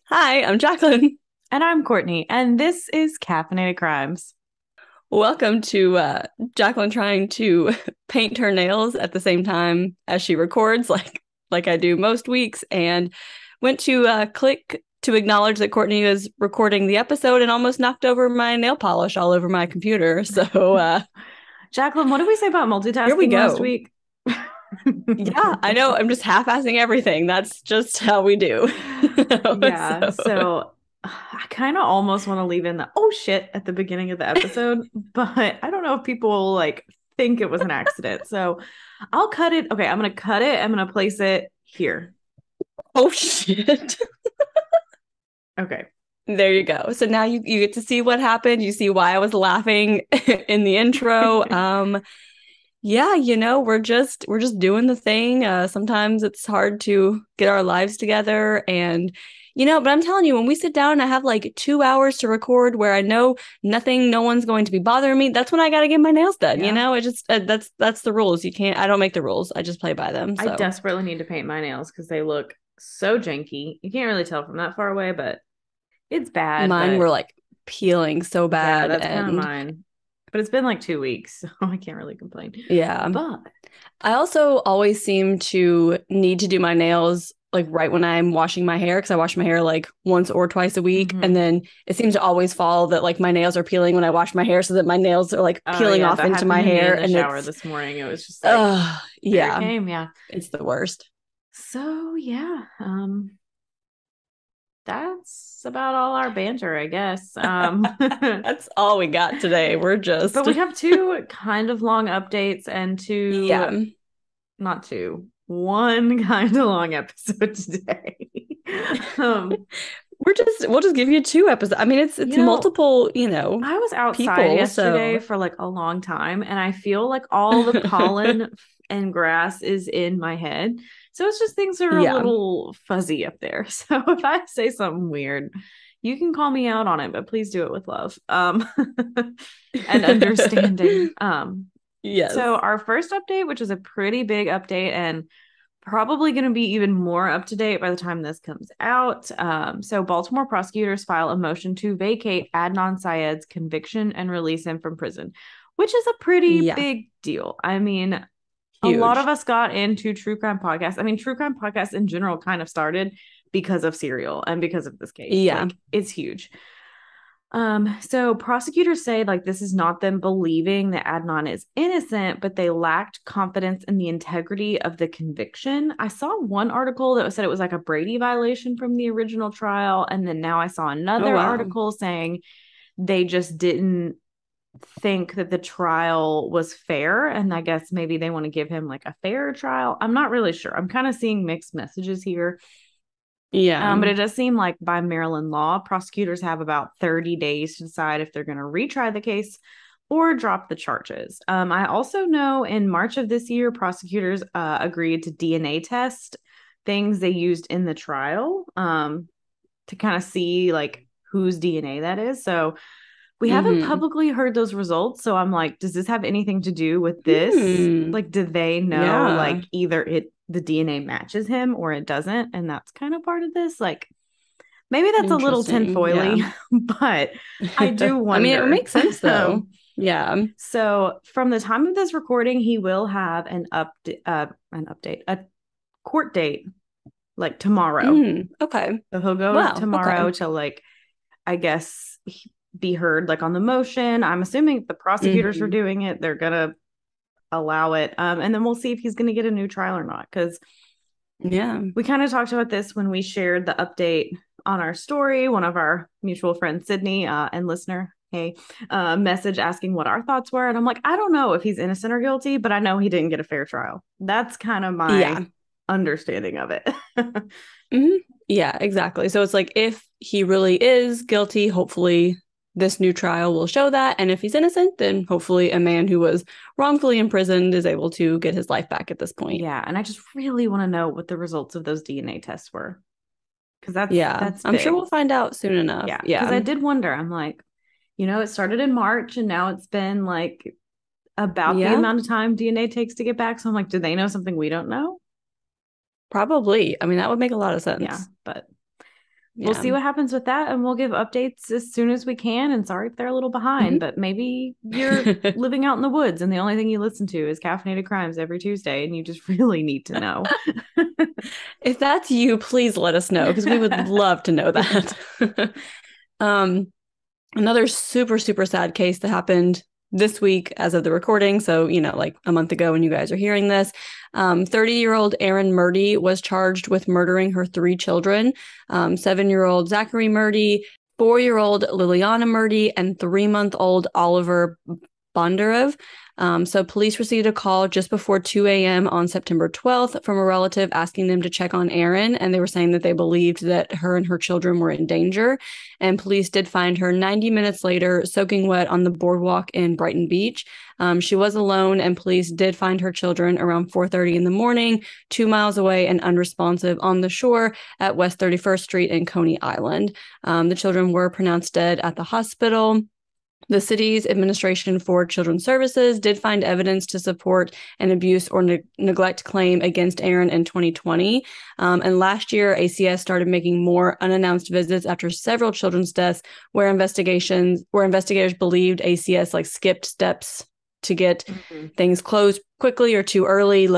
Hi, I'm Jacqueline. And I'm Courtney, and this is Caffeinated Crimes. Welcome to Jacqueline trying to paint her nails at the same time as she records, like I do most weeks, and went to click to acknowledge that Courtney was recording the episode and almost knocked over my nail polish all over my computer. So Jacqueline, what did we say about here we multitasking last go. week? Yeah, I know. I'm just half-assing everything. That's just how we do. Yeah, So so I kind of almost want to leave in the oh shit at the beginning of the episode, but I don't know if people will think it was an accident. So I'll cut it. Okay, I'm gonna cut it. I'm gonna place it here. oh shit. Okay. There you go. So now you get to see what happened. You see why I was laughing in the intro. Yeah, we're just doing the thing. Sometimes it's hard to get our lives together and but I'm telling you, when we sit down and I have like 2 hours to record where I know no one's going to be bothering me, that's when I gotta get my nails done. Yeah. It just that's the rules. I don't make the rules. I just play by them. I So desperately need to paint my nails because they look so janky. You can't really tell from that far away, but it's bad. mine But were like peeling so yeah, bad that's kind of and mine. But it's been like 2 weeks, so I can't really complain. yeah. But I also always seem to need to do my nails like right when I'm washing my hair because I wash my hair like once or twice a week. And mhm. then it seems to always fall that like my nails are peeling when I wash my hair so that my nails are like Oh peeling yeah, off that into my happened to me in hair. the And shower it's, this morning. It was just like there it yeah, came. Yeah. it's the worst. So yeah, that's about all our banter, I guess. That's all we got today. We're But just, we have two kind of long updates and two, yeah, not two, one kind of long episode today. um, we'll just give you two episodes. I mean, it's you know, multiple, I was outside people. yesterday So for like a long time, and I feel like all the pollen and grass is in my head. So it's just things are a yeah, little fuzzy up there. So if I say something weird, you can call me out on it, but please do it with love, and understanding. yes, So our first update, which is a pretty big update, and probably going to be even more up to date by the time this comes out. So, Baltimore prosecutors file a motion to vacate Adnan Syed's conviction and release him from prison, which is a pretty yeah, big deal. I mean, a lot of huge. us got into true crime podcasts. I mean, true crime podcasts in general kind of started because of Serial and because of this case. Yeah. Like, it's huge. So prosecutors say like this is not them believing that Adnan is innocent, but they lacked confidence in the integrity of the conviction. I saw one article that said it was like a Brady violation from the original trial, and then now I saw Oh, another wow. article saying they just didn't think that the trial was fair, and I guess maybe they want to give him like a fair trial. I'm not really sure. I'm kind of seeing mixed messages here. Yeah. But it does seem like by Maryland law, prosecutors have about 30 days to decide if they're going to retry the case or drop the charges. I also know in March of this year, prosecutors agreed to DNA test things they used in the trial to kind of see like whose DNA that is. So we haven't Mm-hmm. publicly heard those results. So I'm like, does this have anything to do with this? Hmm. Like, do they know Yeah. like either the DNA matches him or it doesn't? And that's kind of part of this. Like, maybe that's a little Interesting. Yeah. tinfoily, but I do I mean, it would wonder. make sense though. Yeah. So from the time of this recording, he will have an update, a court date like tomorrow. Mm. Okay. So he'll go Wow. tomorrow Okay. to like, I guess, be heard like on the motion. I'm assuming if the prosecutors are Hmm. doing it, they're gonna allow it. And then we'll see if he's gonna get a new trial or not. Because Yeah. we kind of talked about this when we shared the update on our story. One of our mutual friends, Sydney, and listener, hey, message asking what our thoughts were. And I'm like, I don't know if he's innocent or guilty, but I know he didn't get a fair trial. That's kind of my Yeah. understanding of it. Hmm. Yeah, exactly. So it's like if he really is guilty, hopefully this new trial will show that. And if he's innocent, then hopefully a man who was wrongfully imprisoned is able to get his life back at this point. Yeah, and I just really want to know what the results of those DNA tests were because Yeah. that's I'm sure big. we'll find out soon enough. Yeah, because Yeah. I did wonder. I'm like, it started in March and now it's been like about the Yeah. amount of time DNA takes to get back. So I'm like, do they know something we don't know? Probably. I mean, that would make a lot of Yeah, sense. but we'll Yeah. see what happens with that, and we'll give updates as soon as we can. And sorry if they're a little behind, Mhm. but maybe you're living out in the woods and the only thing you listen to is Caffeinated Crimes every Tuesday, and you just really need to know. If that's you, please let us know because we would love to know Yeah. that. um, Another super, super sad case that happened this week as of the recording. So, like a month ago when you guys are hearing this, 30-year-old Erin Murdy was charged with murdering her three children, 7-year-old Zachary Murdy, 4-year-old Liliana Murdy, and 3-month-old Oliver Bondarev. So police received a call just before 2 a.m. on September 12th from a relative asking them to check on Erin, and they were saying that they believed that her and her children were in danger. And police did find her 90 minutes later, soaking wet on the boardwalk in Brighton Beach. She was alone, and police did find her children around 4:30 in the morning, 2 miles away and unresponsive on the shore at West 31st Street in Coney Island. The children were pronounced dead at the hospital. The city's Administration for Children's Services did find evidence to support an abuse or neglect claim against Erin in 2020. And last year, ACS started making more unannounced visits after several children's deaths where investigators believed ACS skipped steps to get things closed quickly or too early,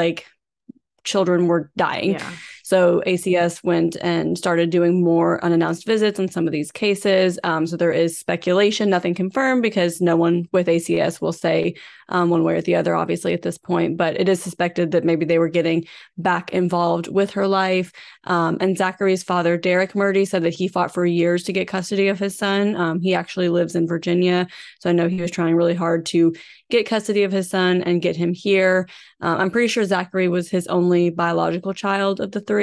children were dying. Yeah. So ACS went and started doing more unannounced visits in some of these cases. So there is speculation, nothing confirmed because no one with ACS will say one way or the other, obviously, at this point. But it is suspected that maybe they were getting back involved with her life. And Zachary's father, Derek Murdy, said that he fought for years to get custody of his son. He actually lives in Virginia. So I know he was trying really hard to get custody of his son and get him here. I'm pretty sure Zachary was his only biological child of the three.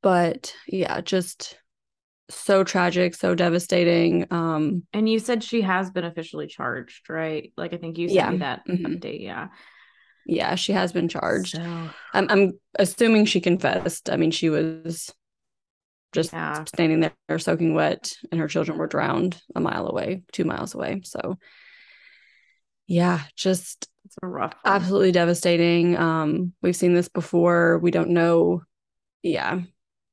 But yeah, just so tragic, so devastating. And you said she has been officially charged, right? I think you sent Yeah. me that Mm-hmm. update. Yeah. Yeah, she has been charged. So, I'm assuming she confessed. I mean, she was just yeah, standing there soaking wet, and her children were drowned a mile away, 2 miles away. So, yeah, just it's a rough one. absolutely devastating. We've seen this before. We don't know. Yeah.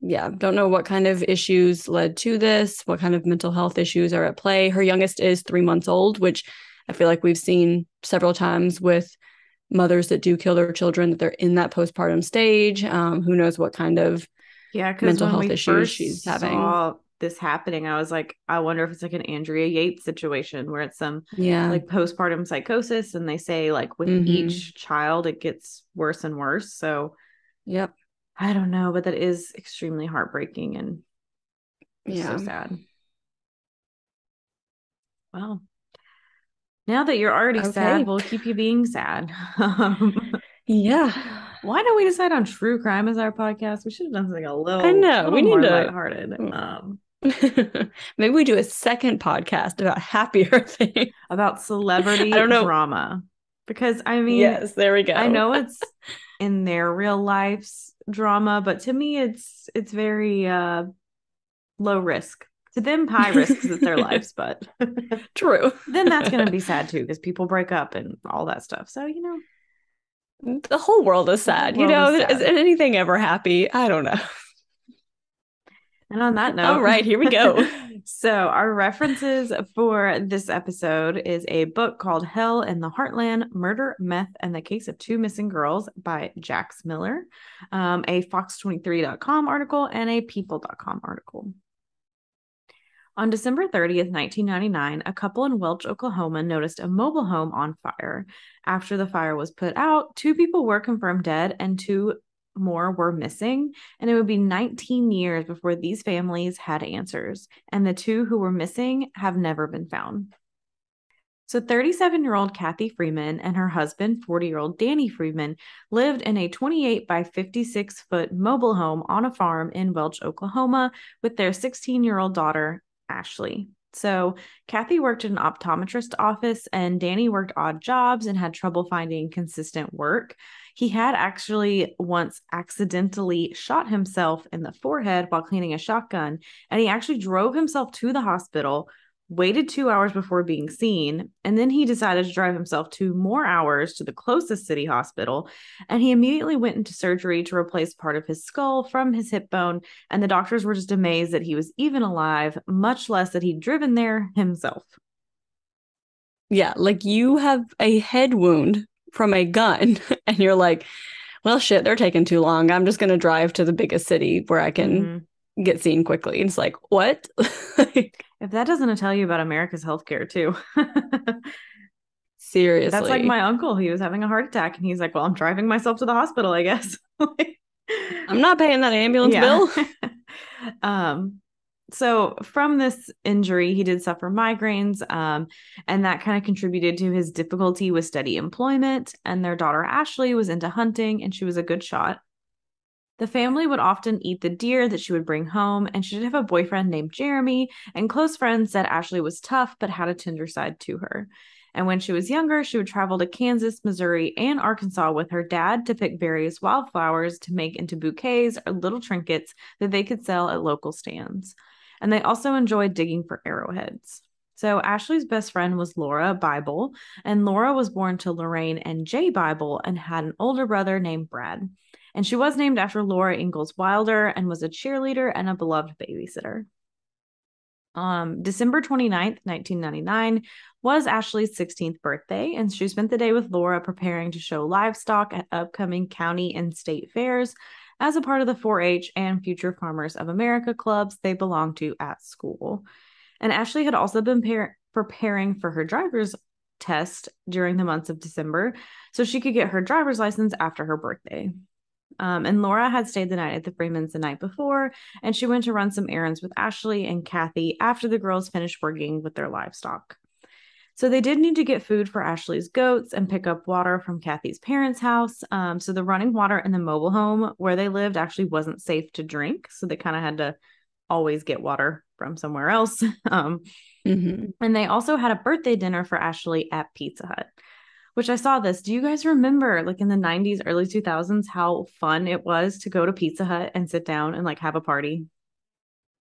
Yeah. Don't know what kind of issues led to this, what kind of mental health issues are at play. Her youngest is 3 months old, which I feel like we've seen several times with mothers that do kill their children, that they're in that postpartum stage. Who knows what kind of Yeah, because mental when health we issues she's first having. saw this happening, I was like, I wonder if it's an Andrea Yates situation where it's some Yeah. postpartum psychosis, and they say with Mm-hmm. each child it gets worse and worse. So Yep. I don't know, but that is extremely heartbreaking and just so Yeah. sad. Well, now that you're already sad, Okay. we'll keep you being sad. Yeah. Why don't we decide on true crime as our podcast? We should have done something a I little, know. little We need more to. lighthearted. Maybe we do a second podcast about happier things. About I celebrity don't know. drama. Because I mean, Yes, there we I go. know it's in their real life's drama, but to me it's very low risk. To them, high risk because it's their lives, but True. then that's gonna be sad too, because people break up and all that stuff. So, The whole world is the whole sad. world is Is sad. anything ever happy? I don't know. And on that All note, right, here we go. so our references for this episode is a book called Hell in the Heartland: Murder, Meth, and the Case of Two Missing Girls by Jax Miller, a Fox23.com article, and a People.com article. On December 30th, 1999, a couple in Welch, Oklahoma noticed a mobile home on fire. After the fire was put out, 2 people were confirmed dead and 2 more were missing, and it would be 19 years before these families had answers, and the 2 who were missing have never been found. So 37-year-old Kathy Freeman and her husband, 40-year-old Danny Freeman, lived in a 28 by 56-foot mobile home on a farm in Welch, Oklahoma, with their 16-year-old daughter, Ashley. So Kathy worked in an optometrist office, and Danny worked odd jobs and had trouble finding consistent work. He had actually once accidentally shot himself in the forehead while cleaning a shotgun, and he actually drove himself to the hospital, waited 2 hours before being seen, and then he decided to drive himself 2 more hours to the closest city hospital. And he immediately went into surgery to replace part of his skull from his hip bone. And the doctors were just amazed that he was even alive, much less that he'd driven there himself. Yeah, like you have a head wound from a gun, and you're like, well, shit, they're taking too long. I'm just going to drive to the biggest city where I can get seen quickly. And it's like, what? If that doesn't tell you about America's healthcare, too. That's like Seriously. my uncle. He was having a heart attack, and he's like, well, I'm driving myself to the hospital, I guess. I'm not paying that ambulance Yeah. bill. um, so from this injury, he did suffer migraines, and that kind of contributed to his difficulty with steady employment. And their daughter Ashley was into hunting, and she was a good shot. The family would often eat the deer that she would bring home, and she did have a boyfriend named Jeremy, and close friends said Ashley was tough but had a tender side to her. And when she was younger, she would travel to Kansas, Missouri, and Arkansas with her dad to pick various wildflowers to make into bouquets or little trinkets that they could sell at local stands. And they also enjoyed digging for arrowheads. So Ashley's best friend was Lauria Bible, and Laura was born to Lorraine and Jay Bible and had an older brother named Brad. And she was named after Laura Ingalls Wilder and was a cheerleader and a beloved babysitter. December 29th, 1999 was Ashley's 16th birthday, and she spent the day with Laura preparing to show livestock at upcoming county and state fairs as a part of the 4-H and Future Farmers of America clubs they belonged to at school. And Ashley had also been preparing for her driver's test during the months of December so she could get her driver's license after her birthday. And Laura had stayed the night at the Freemans the night before, and she went to run some errands with Ashley and Kathy after the girls finished working with their livestock. So they did need to get food for Ashley's goats and pick up water from Kathy's parents' house. So the running water in the mobile home where they lived actually wasn't safe to drink. So they kind of had to always get water from somewhere else. And they also had a birthday dinner for Ashley at Pizza Hut, which I saw this. Do you guys remember, like in the 90s, early 2000s, how fun it was to go to Pizza Hut and sit down and like have a party?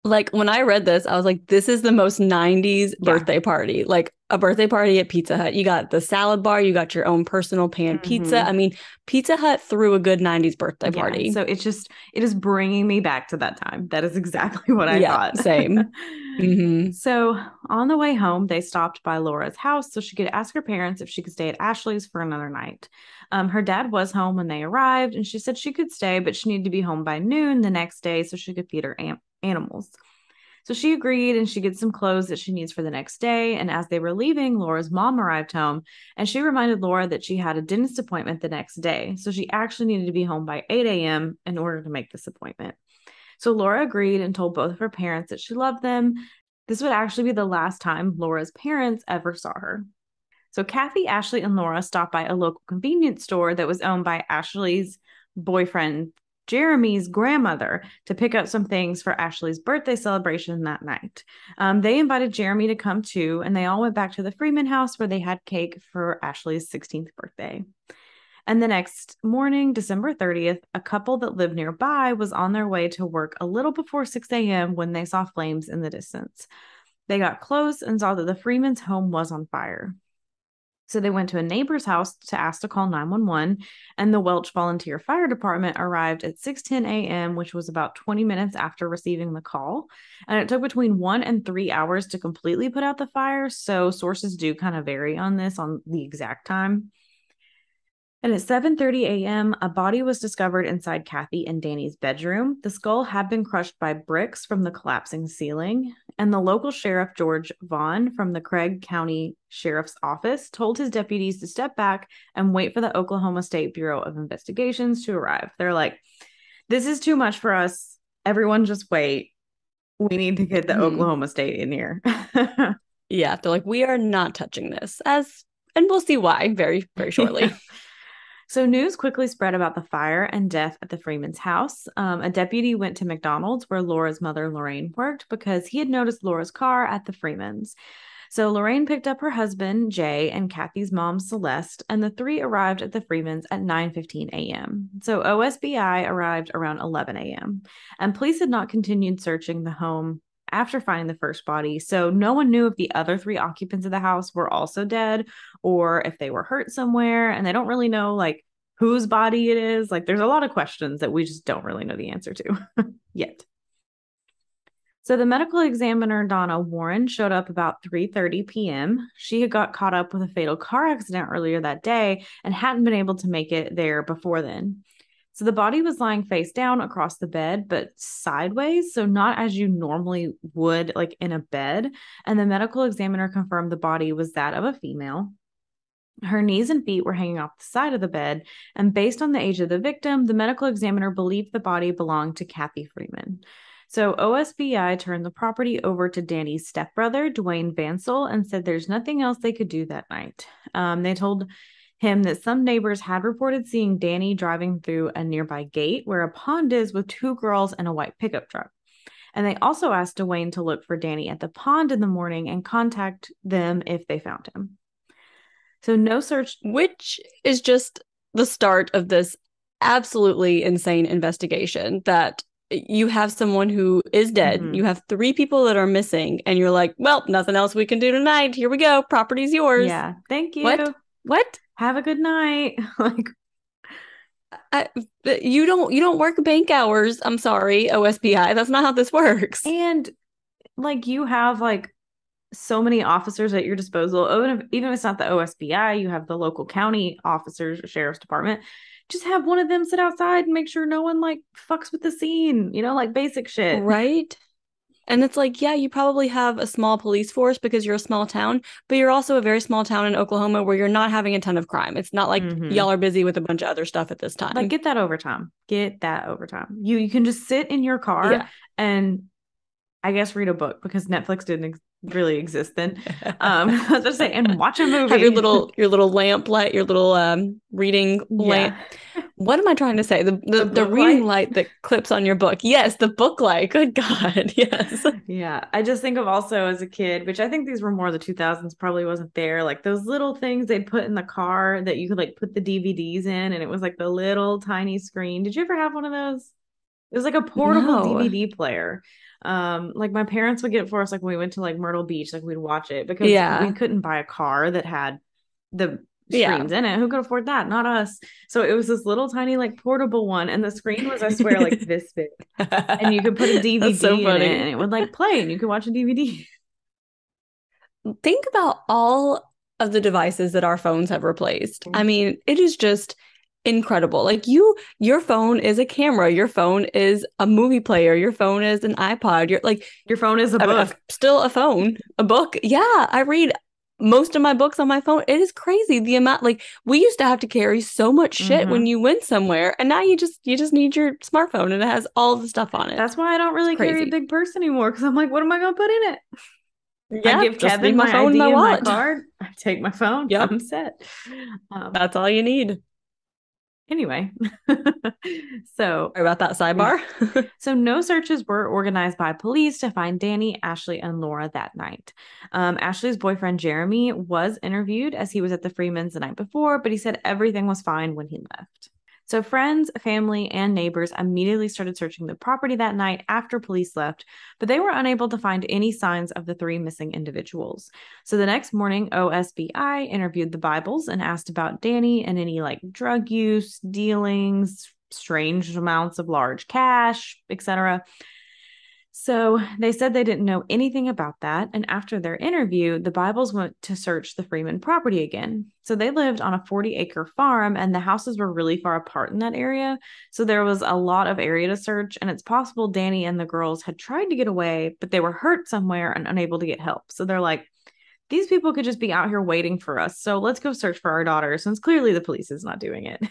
Like when I read this, I was like, this is the most 90s birthday party. Like a birthday party at Pizza Hut. You got the salad bar, you got your own personal pan pizza. I mean, Pizza Hut threw a good 90s birthday party. So it is bringing me back to that time. That is exactly what I thought. Same. So on the way home, they stopped by Laura's house so she could ask her parents if she could stay at Ashley's for another night. Her dad was home when they arrived, and she said she could stay, but she needed to be home by noon the next day so she could feed her animals. So she agreed, and she gets some clothes that she needs for the next day. And as they were leaving, Laura's mom arrived home, and she reminded Laura that she had a dentist appointment the next day. So she actually needed to be home by 8 a.m. in order to make this appointment. So Laura agreed and told both of her parents that she loved them. This would actually be the last time Laura's parents ever saw her. So Kathy, Ashley, and Laura stopped by a local convenience store that was owned by Ashley's boyfriend, Jeremy's grandmother, to pick up some things for Ashley's birthday celebration that night. They invited Jeremy to come too, and they all went back to the Freeman house where they had cake for Ashley's 16th birthday. And the next morning, December 30th, a couple that lived nearby was on their way to work a little before 6 a.m. when they saw flames in the distance. They got close and saw that the Freeman's home was on fire. So they went to a neighbor's house to ask to call 911, and the Welch Volunteer Fire Department arrived at 6:10 a.m., which was about 20 minutes after receiving the call. And it took between 1 and 3 hours to completely put out the fire, so sources do kind of vary on this, on the exact time. And at 7:30 a.m., a body was discovered inside Kathy and Danny's bedroom. The skull had been crushed by bricks from the collapsing ceiling, and the local sheriff, George Vaughn, from the Craig County Sheriff's Office, told his deputies to step back and wait for the Oklahoma State Bureau of Investigations to arrive. They're like, this is too much for us. Everyone just wait. We need to get the Oklahoma State in here. Yeah, they're like, we are not touching this, and we'll see why very, very shortly. So news quickly spread about the fire and death at the Freeman's house. A deputy went to McDonald's where Laura's mother, Lorraine, worked because he had noticed Laura's car at the Freeman's. So Lorraine picked up her husband, Jay, and Kathy's mom, Celeste, and the three arrived at the Freeman's at 9:15 a.m. So OSBI arrived around 11 a.m. And police had not continued searching the home after finding the first body. So no one knew if the other three occupants of the house were also dead or if they were hurt somewhere. And they don't really know like whose body it is. Like there's a lot of questions that we just don't really know the answer to yet. So the medical examiner, Donna Warren, showed up about 3:30 p.m. She had got caught up with a fatal car accident earlier that day and hadn't been able to make it there before then. So the body was lying face down across the bed, but sideways, so not as you normally would, like in a bed. And the medical examiner confirmed the body was that of a female. Her knees and feet were hanging off the side of the bed, and based on the age of the victim, the medical examiner believed the body belonged to Kathy Freeman. So OSBI turned the property over to Danny's stepbrother, Dwayne Vansel, and said there's nothing else they could do that night. They told him that some neighbors had reported seeing Danny driving through a nearby gate where a pond is with two girls and a white pickup truck. And they also asked Dwayne to look for Danny at the pond in the morning and contact them if they found him. So no search. Which is just the start of this absolutely insane investigation that you have someone who is dead. Mm-hmm. You have 3 people that are missing, and you're like, well, nothing else we can do tonight. Here we go. Property's yours. Yeah. Thank you. What? Have a good night. Like, you don't work bank hours. I'm sorry, OSBI. That's not how this works. And like you have like so many officers at your disposal. Even if it's not the OSBI, you have the local county officers or sheriff's department. Just have one of them sit outside and make sure no one like fucks with the scene, like basic shit. Right. And it's like, yeah, you probably have a small police force because you're a small town, but you're also a very small town in Oklahoma where you're not having a ton of crime. It's not like y'all are busy with a bunch of other stuff at this time. Like, get that overtime. You can just sit in your car and I guess read a book because Netflix didn't really exist then. I was just saying, and watch a movie. Have your little lamp light, your little reading lamp. What am I trying to say? The reading light that clips on your book. Yes, the book light. Good God. Yes. Yeah. I just think of also as a kid, which I think these were more the 2000s, probably wasn't there. Like those little things they'd put in the car that you could like put the DVDs in, and it was like the little tiny screen. Did you ever have one of those? It was like a portable DVD player. Like my parents would get it for us, like when we went to like Myrtle Beach, like we'd watch it because we couldn't buy a car that had the screens in it. Who could afford that? Not us. So it was this little tiny like portable one, and the screen was, I swear, like this big, and you could put a DVD in it, and it would like play, and you could watch a DVD. Think about all of the devices that our phones have replaced. I mean, it is just incredible. Like your phone is a camera, your phone is a movie player, your phone is an iPod, your phone is a book. Still a phone, a book. Yeah, I read most of my books on my phone. It is crazy the amount, like we used to have to carry so much shit when you went somewhere, and now you just need your smartphone and it has all the stuff on it. That's why I don't really carry a big purse anymore, because I'm like, what am I gonna put in it? Yeah, I give Kevin my phone, ID and my card. I take my phone. Yep. I'm set. That's all you need. Anyway, so sorry about that sidebar. So no searches were organized by police to find Danny, Ashley, and Laura that night. Ashley's boyfriend, Jeremy, was interviewed as he was at the Freemans the night before, but he said everything was fine when he left. So friends, family, and neighbors immediately started searching the property that night after police left, but they were unable to find any signs of the 3 missing individuals. So the next morning, OSBI interviewed the Bibles and asked about Danny and any like drug use, dealings, strange amounts of large cash, etc. So they said they didn't know anything about that. And after their interview, the Bibles went to search the Freeman property again. So they lived on a 40-acre farm, and the houses were really far apart in that area. So there was a lot of area to search, and it's possible Danny and the girls had tried to get away, but they were hurt somewhere and unable to get help. So they're like, these people could just be out here waiting for us. So let's go search for our daughter, since clearly the police is not doing it.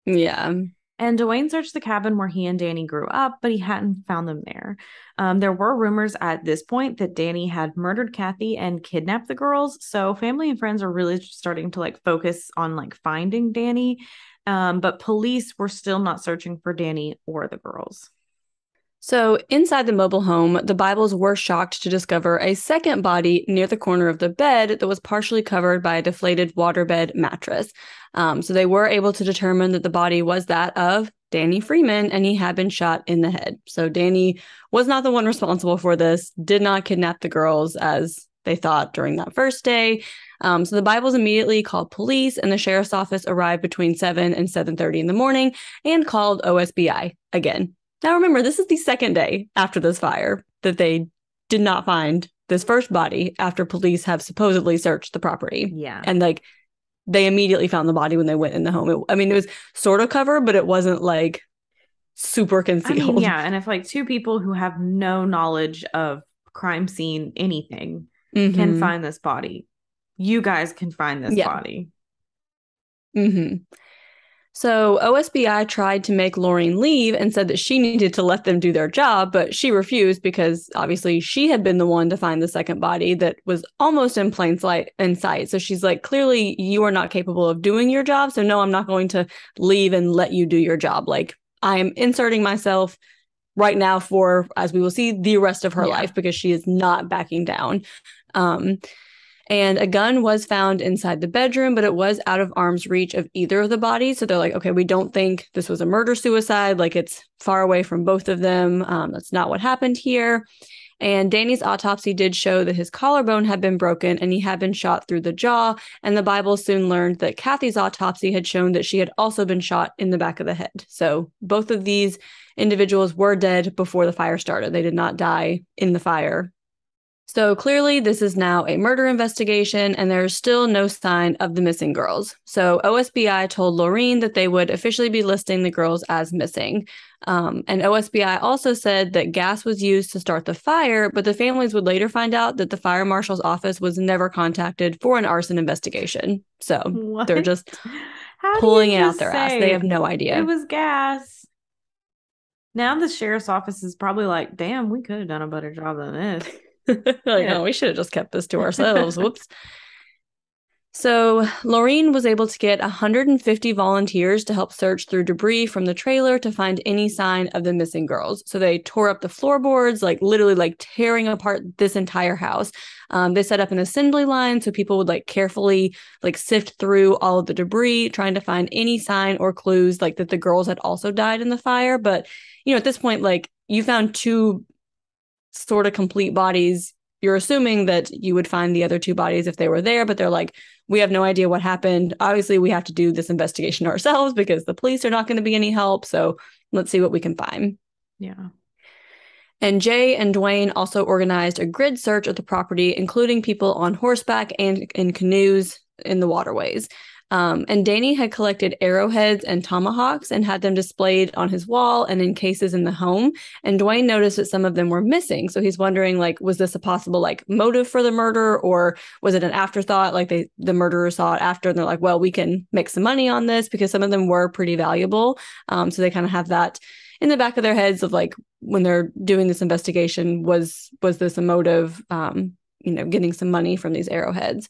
Yeah. And Dwayne searched the cabin where he and Danny grew up, but he hadn't found them there. There were rumors at this point that Danny had murdered Kathy and kidnapped the girls. So family and friends are really starting to like focus on like finding Danny. But police were still not searching for Danny or the girls. So, inside the mobile home, the Bibles were shocked to discover a second body near the corner of the bed that was partially covered by a deflated waterbed mattress. So, they were able to determine that the body was that of Danny Freeman, and he had been shot in the head. So, Danny was not the one responsible for this, did not kidnap the girls as they thought during that first day. So, the Bibles immediately called police, and the sheriff's office arrived between 7 and 7:30 in the morning and called OSBI again. Now, remember, this is the second day after this fire that they did not find this first body after police have supposedly searched the property. Yeah. And they immediately found the body when they went in the home. It was sort of covered, but it wasn't like super concealed. Yeah. And if like two people who have no knowledge of crime scene anything can find this body, you guys can find this body. So OSBI tried to make Lauren leave and said that she needed to let them do their job, but she refused because obviously she had been the one to find the second body that was almost in plain sight. So she's like, clearly you are not capable of doing your job. So no, I'm not going to leave and let you do your job. Like, I am inserting myself right now for, as we will see, the rest of her life, because she is not backing down. And a gun was found inside the bedroom, but it was out of arm's reach of either of the bodies. So they're like, okay, we don't think this was a murder-suicide. Like, it's far away from both of them. That's not what happened here. And Danny's autopsy did show that his collarbone had been broken and he had been shot through the jaw. And the Bible soon learned that Kathy's autopsy had shown that she had also been shot in the back of the head. So both of these individuals were dead before the fire started. They did not die in the fire. So clearly this is now a murder investigation, and there's still no sign of the missing girls. So OSBI told Lauren that they would officially be listing the girls as missing. And OSBI also said that gas was used to start the fire, but the families would later find out that the fire marshal's office was never contacted for an arson investigation. So they're just pulling it out their ass. They have no idea. It was gas. Now the sheriff's office is probably like, damn, we could have done a better job than this. Oh, we should have just kept this to ourselves. Whoops. So Lauren was able to get 150 volunteers to help search through debris from the trailer to find any sign of the missing girls. So they tore up the floorboards, like literally like tearing apart this entire house. They set up an assembly line so people would like carefully like sift through all of the debris, trying to find any sign or clues like that the girls had also died in the fire. But, at this point, like, you found two sort of complete bodies. You're assuming that you would find the other two bodies if they were there, but they're like, we have no idea what happened. Obviously, we have to do this investigation ourselves because the police are not going to be any help. So let's see what we can find. Yeah. And Jay and Dwayne also organized a grid search of the property, including people on horseback and in canoes in the waterways. And Danny had collected arrowheads and tomahawks and had them displayed on his wall and in cases in the home. And Dwayne noticed that some of them were missing. So he's wondering, like, was this a possible like motive for the murder, or was it an afterthought? Like the murderer saw it after and they're like, well, we can make some money on this, because some of them were pretty valuable. So they kind of have that in the back of their heads of like, when they're doing this investigation, was this a motive, getting some money from these arrowheads.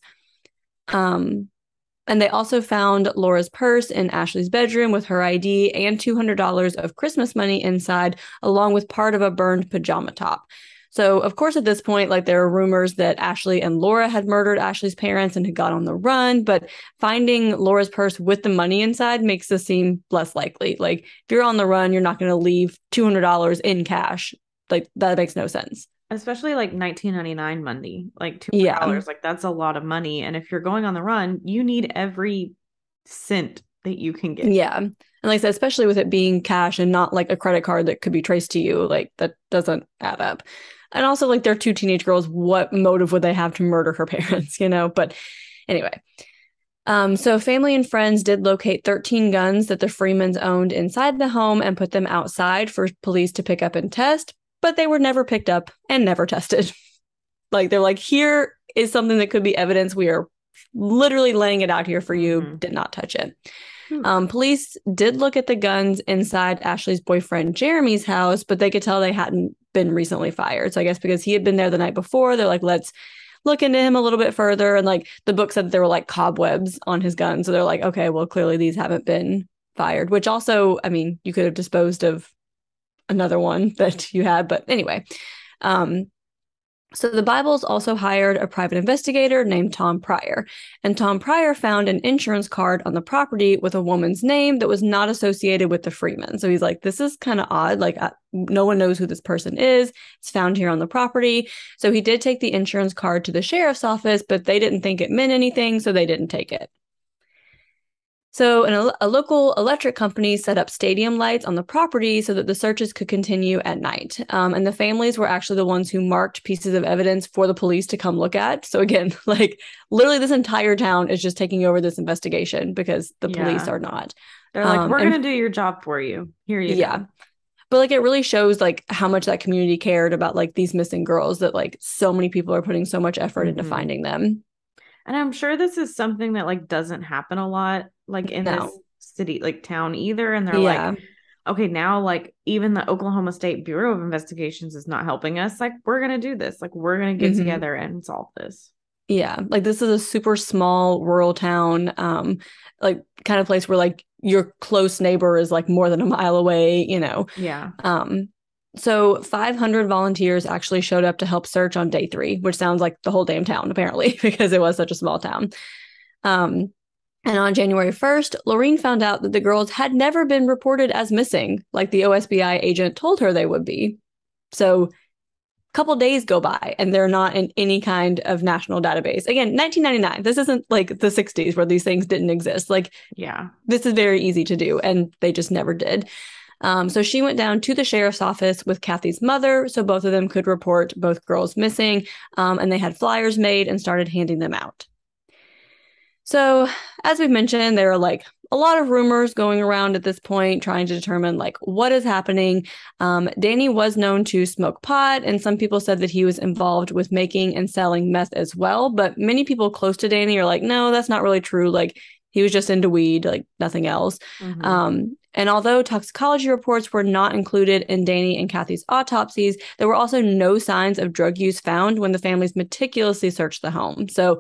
And they also found Laura's purse in Ashley's bedroom with her ID and $200 of Christmas money inside, along with part of a burned pajama top. So, of course, at this point, like, there are rumors that Ashley and Laura had murdered Ashley's parents and had got on the run, but finding Laura's purse with the money inside makes this seem less likely. Like, if you're on the run, you're not going to leave $200 in cash. Like, that makes no sense. Especially like 1999 money, like $200, like that's a lot of money. And if you're going on the run, you need every cent that you can get. Yeah. And like I said, especially with it being cash and not like a credit card that could be traced to you, like that doesn't add up. And also, like, they're two teenage girls. What motive would they have to murder her parents, But anyway. So family and friends did locate 13 guns that the Freemans owned inside the home and put them outside for police to pick up and test. But they were never picked up and never tested. Like, they're like, here is something that could be evidence. We are literally laying it out here for you. Did not touch it. Police did look at the guns inside Ashley's boyfriend Jeremy's house, but they could tell they hadn't been recently fired. So I guess because he had been there the night before, they're like, let's look into him a little bit further. And like, the book said that there were like cobwebs on his gun. So they're like, okay, well, clearly these haven't been fired, which also, I mean, you could have disposed of another one that you had. But anyway, um, so the Bibles also hired a private investigator named Tom Pryor. And Tom Pryor found an insurance card on the property with a woman's name that was not associated with the Freeman. So he's like, this is kind of odd. Like, no one knows who this person is. It's found here on the property. So he did take the insurance card to the sheriff's office, but they didn't think it meant anything, so they didn't take it. So a local electric company set up stadium lights on the property so that the searches could continue at night. And the families were actually the ones who marked pieces of evidence for the police to come look at. So again, like literally this entire town is just taking over this investigation because the police are not. They're like, we're going to do your job for you. Here you go. But like it really shows like how much that community cared about like these missing girls, that like so many people are putting so much effort into finding them. And I'm sure this is something that like doesn't happen a lot like in this city, like town either. And they're like, okay, now like even the Oklahoma State Bureau of Investigations is not helping us. Like, we're going to do this. Like, we're going to get together and solve this. Yeah. Like this is a super small rural town, like kind of place where like your close neighbor is like more than a mile away, you know? Yeah. So 500 volunteers actually showed up to help search on day 3, which sounds like the whole damn town, apparently, because it was such a small town. And on January 1st, Laureen found out that the girls had never been reported as missing, like the OSBI agent told her they would be. So a couple days go by and they're not in any kind of national database. Again, 1999. This isn't like the 60s where these things didn't exist. Like, yeah, this is very easy to do, and they just never did. So she went down to the sheriff's office with Kathy's mother so both of them could report both girls missing, and they had flyers made and started handing them out. So as we've mentioned, there are like a lot of rumors going around at this point trying to determine like what is happening. Danny was known to smoke pot, and some people said that he was involved with making and selling meth as well. But many people close to Danny are like, no, that's not really true. Like, he was just into weed, like nothing else. And although toxicology reports were not included in Danny and Kathy's autopsies, there were also no signs of drug use found when the families meticulously searched the home. So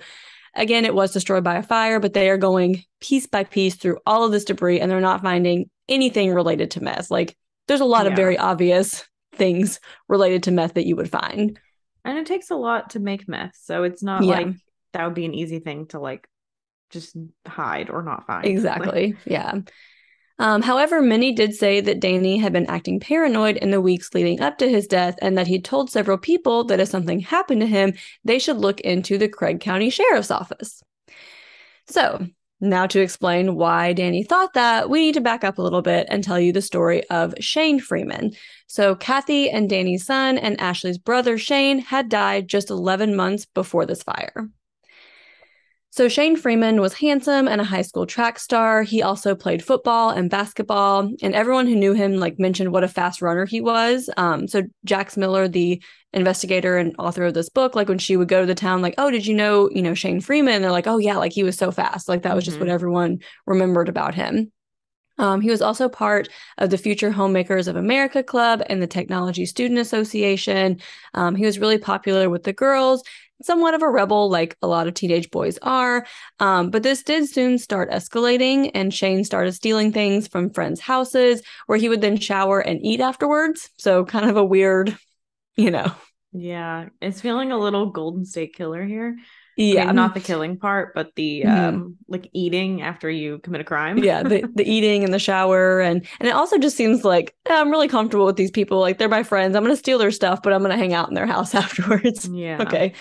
again, it was destroyed by a fire, but they are going piece by piece through all of this debris, and they're not finding anything related to meth. Like, there's a lot of very obvious things related to meth that you would find. And it takes a lot to make meth. So it's not like that would be an easy thing to like just hide or not find. Exactly. Yeah. However, many did say that Danny had been acting paranoid in the weeks leading up to his death, and that he'd told several people that if something happened to him, they should look into the Craig County Sheriff's Office. So now to explain why Danny thought that, we need to back up a little bit and tell you the story of Shane Freeman. So Kathy and Danny's son and Ashley's brother Shane had died just 11 months before this fire. So Shane Freeman was handsome and a high school track star. He also played football and basketball, and everyone who knew him like mentioned what a fast runner he was. So Jax Miller, the investigator and author of this book, like when she would go to the town, like, oh, did you know Shane Freeman? And they're like, oh yeah, like he was so fast. Like that was just what everyone remembered about him. He was also part of the Future Homemakers of America Club and the Technology Student Association. He was really popular with the girls, somewhat of a rebel, like a lot of teenage boys are. But this did soon start escalating, and Shane started stealing things from friends' houses where he would then shower and eat afterwards. So kind of a weird, Yeah, it's feeling a little Golden State Killer here. Yeah. I mean, not the killing part, but the like eating after you commit a crime. Yeah, the eating and the shower, and it also just seems like I'm really comfortable with these people. Like, they're my friends. I'm gonna steal their stuff, but I'm gonna hang out in their house afterwards. Yeah. Okay.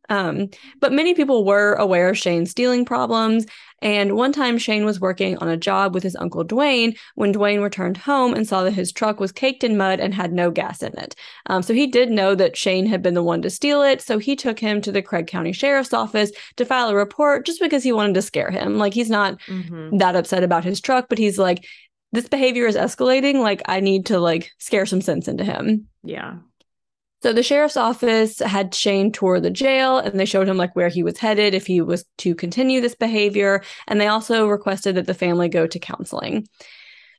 But many people were aware of Shane's stealing problems. And one time Shane was working on a job with his uncle Dwayne when Dwayne returned home and saw that his truck was caked in mud and had no gas in it. So he did know that Shane had been the one to steal it. So he took him to the Craig County Sheriff's Office to file a report just because he wanted to scare him. Like, he's not that upset about his truck, but he's like, this behavior is escalating. Like, I need to like scare some sense into him. Yeah. So the sheriff's office had Shane tour the jail, and they showed him like where he was headed if he was to continue this behavior. And they also requested that the family go to counseling.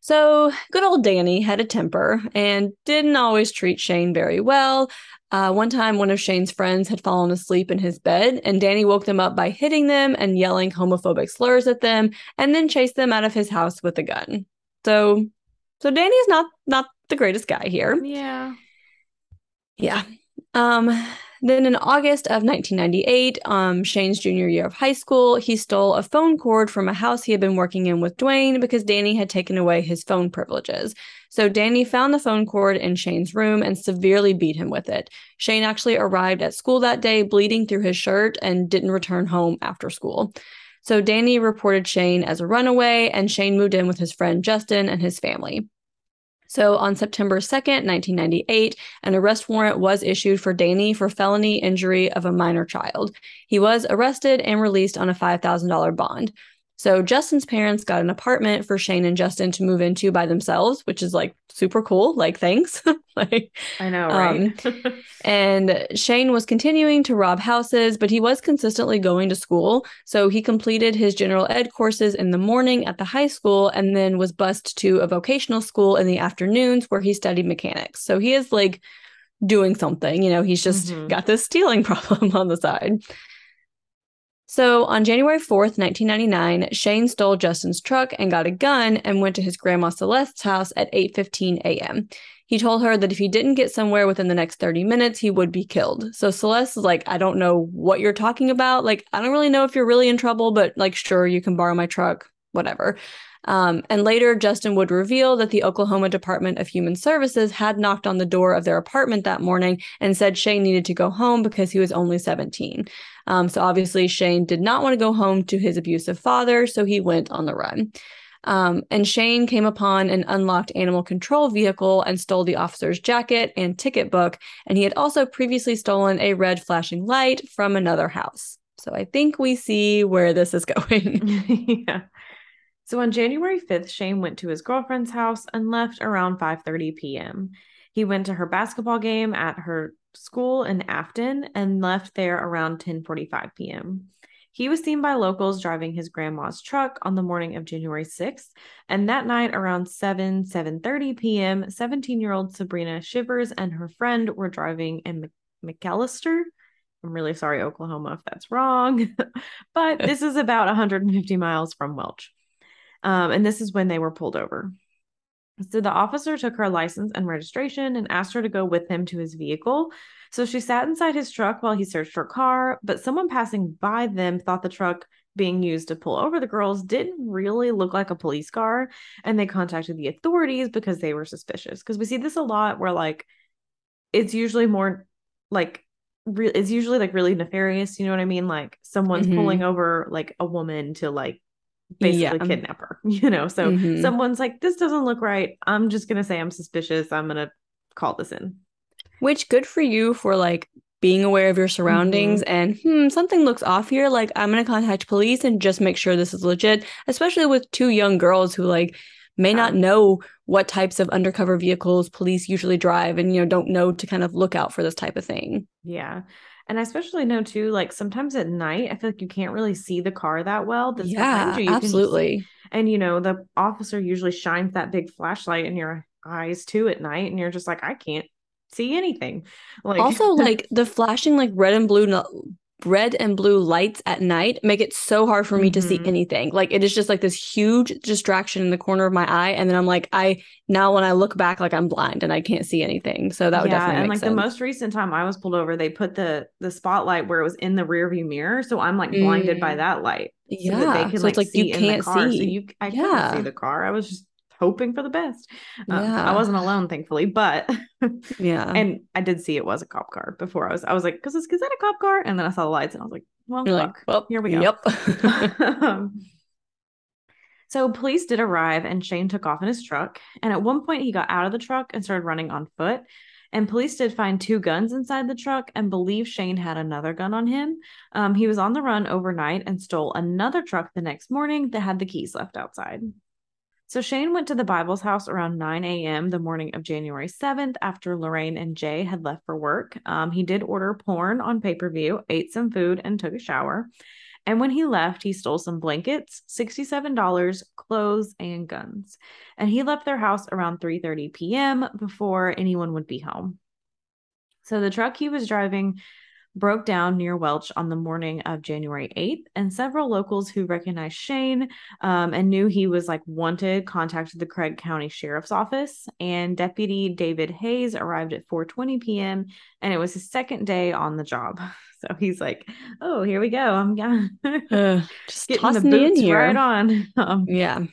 So good old Danny had a temper and didn't always treat Shane very well. One time, one of Shane's friends had fallen asleep in his bed, and Danny woke them up by hitting them and yelling homophobic slurs at them, and then chased them out of his house with a gun. So Danny's not the greatest guy here. Yeah. Yeah. Um, then in August of 1998, Shane's junior year of high school, he stole a phone cord from a house he had been working in with Dwayne because Danny had taken away his phone privileges. So Danny found the phone cord in Shane's room and severely beat him with it. Shane actually arrived at school that day bleeding through his shirt and didn't return home after school. So Danny reported Shane as a runaway, and Shane moved in with his friend Justin and his family. So on September 2nd, 1998, an arrest warrant was issued for Danny for felony injury of a minor child. He was arrested and released on a $5,000 bond. So Justin's parents got an apartment for Shane and Justin to move into by themselves, which is like super cool. Like, thanks. Like, I know, right? And Shane was continuing to rob houses, but he was consistently going to school. So he completed his general ed courses in the morning at the high school and then was bused to a vocational school in the afternoons where he studied mechanics. So he is like doing something, he's just got this stealing problem on the side. So on January 4th, 1999, Shane stole Justin's truck and got a gun and went to his grandma Celeste's house at 8:15 a.m. He told her that if he didn't get somewhere within the next 30 minutes, he would be killed. So Celeste is like, I don't know what you're talking about. Like, I don't really know if you're really in trouble, but like, sure, you can borrow my truck, whatever. And later, Justin would reveal that the Oklahoma Department of Human Services had knocked on the door of their apartment that morning and said Shane needed to go home because he was only 17. So obviously, Shane did not want to go home to his abusive father, so he went on the run. And Shane came upon an unlocked animal control vehicle and stole the officer's jacket and ticket book. And he had also previously stolen a red flashing light from another house. So I think we see where this is going. Yeah. So on January 5th, Shane went to his girlfriend's house and left around 5:30 p.m. He went to her basketball game at her school in Afton and left there around 10:45 p.m. He was seen by locals driving his grandma's truck on the morning of January 6th, and that night around 7:30 p.m., 17-year-old Sabrina Shivers and her friend were driving in McAllister. I'm really sorry, Oklahoma, if that's wrong, but this is about 150 miles from Welch. And this is when they were pulled over. So the officer took her license and registration and asked her to go with him to his vehicle. So she sat inside his truck while he searched her car, but someone passing by them thought the truck being used to pull over the girls didn't really look like a police car, and they contacted the authorities because they were suspicious. Because we see this a lot where like it's usually more like it's usually like really nefarious, you know what I mean? Like someone's pulling over like a woman to like basically kidnap her, so someone's like, this doesn't look right, I'm just gonna say I'm suspicious, I'm gonna call this in. Which, good for you for like being aware of your surroundings and something looks off here, like I'm gonna contact police and just make sure this is legit, especially with two young girls who like may not know what types of undercover vehicles police usually drive and don't know to kind of look out for this type of thing. Yeah. And I especially know too, like sometimes at night, I feel like you can't really see the car that well that's behind you. You Absolutely. And the officer usually shines that big flashlight in your eyes too at night, and you're just like, I can't see anything. Like also, like the flashing like red and blue lights at night make it so hard for me to see anything. Like it is just like this huge distraction in the corner of my eye, and then I'm like, now when I look back, like I'm blind and I can't see anything. So that would definitely make sense. The most recent time I was pulled over, they put the spotlight where it was in the rear view mirror, so I'm like blinded by that light, so that they can like it's see you can't in the car. See. So I couldn't see the car. I was just hoping for the best. I wasn't alone, thankfully, but and I did see it was a cop car before. I was like, is that a cop car? And then I saw the lights and I was like, well, fuck. Like, well, here we go. Yep. So police did arrive and Shane took off in his truck. And at one point he got out of the truck and started running on foot. And police did find 2 guns inside the truck and believe Shane had another gun on him. He was on the run overnight and stole another truck the next morning that had the keys left outside. So Shane went to the Bible's house around 9 a.m. the morning of January 7th after Lorraine and Jay had left for work. He did order porn on pay-per-view, ate some food, and took a shower. And when he left, he stole some blankets, $67, clothes, and guns. And he left their house around 3:30 p.m. before anyone would be home. So the truck he was driving broke down near Welch on the morning of January 8th, and several locals who recognized Shane and knew he was like wanted contacted the Craig County Sheriff's Office, and Deputy David Hayes arrived at 4:20 p.m. and it was his second day on the job. So he's like, "Oh, here we go. I'm Just getting the tossing me in boots right here. on." Yeah.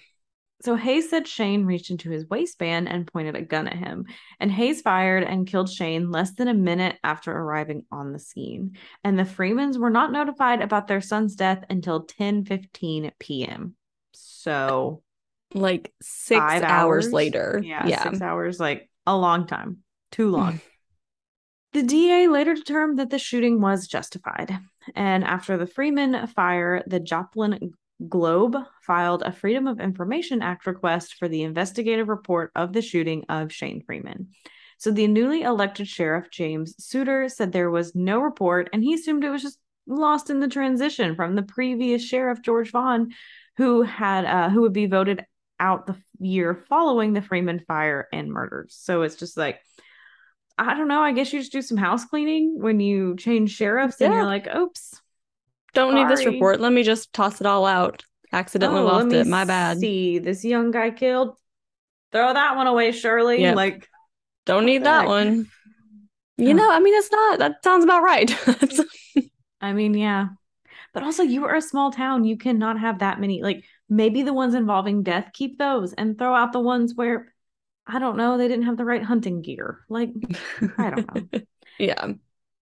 So Hayes said Shane reached into his waistband and pointed a gun at him. And Hayes fired and killed Shane less than a minute after arriving on the scene. And the Freemans were not notified about their son's death until 10:15 p.m. So Like 6 hours 5 hours. later. Yeah, Yeah. 6 hours, like a long time. Too long. The DA later determined that the shooting was justified. And after the Freeman fire, the Joplin Globe filed a Freedom of Information Act request for the investigative report of the shooting of Shane Freeman. So the newly elected sheriff, James Suter, said there was no report, and he assumed it was just lost in the transition from the previous sheriff, George Vaughn, who would be voted out the year following the Freeman fire and murders. So it's just like, I don't know. I guess you just do some house cleaning when you change sheriffs and you're Yeah. like, oops, Don't need this sorry. report. Let me just toss it all out. Accidentally Oh, let lost me it. My bad. see. This young guy killed. Throw that one away, Shirley. Yep. Like, Don't what need the that heck? one. I mean, it's not, that sounds about right. I mean, yeah. But also, you are a small town. You cannot have that many. Like, maybe the ones involving death, keep those and throw out the ones where, I don't know, they didn't have the right hunting gear. Like, I don't know. Yeah.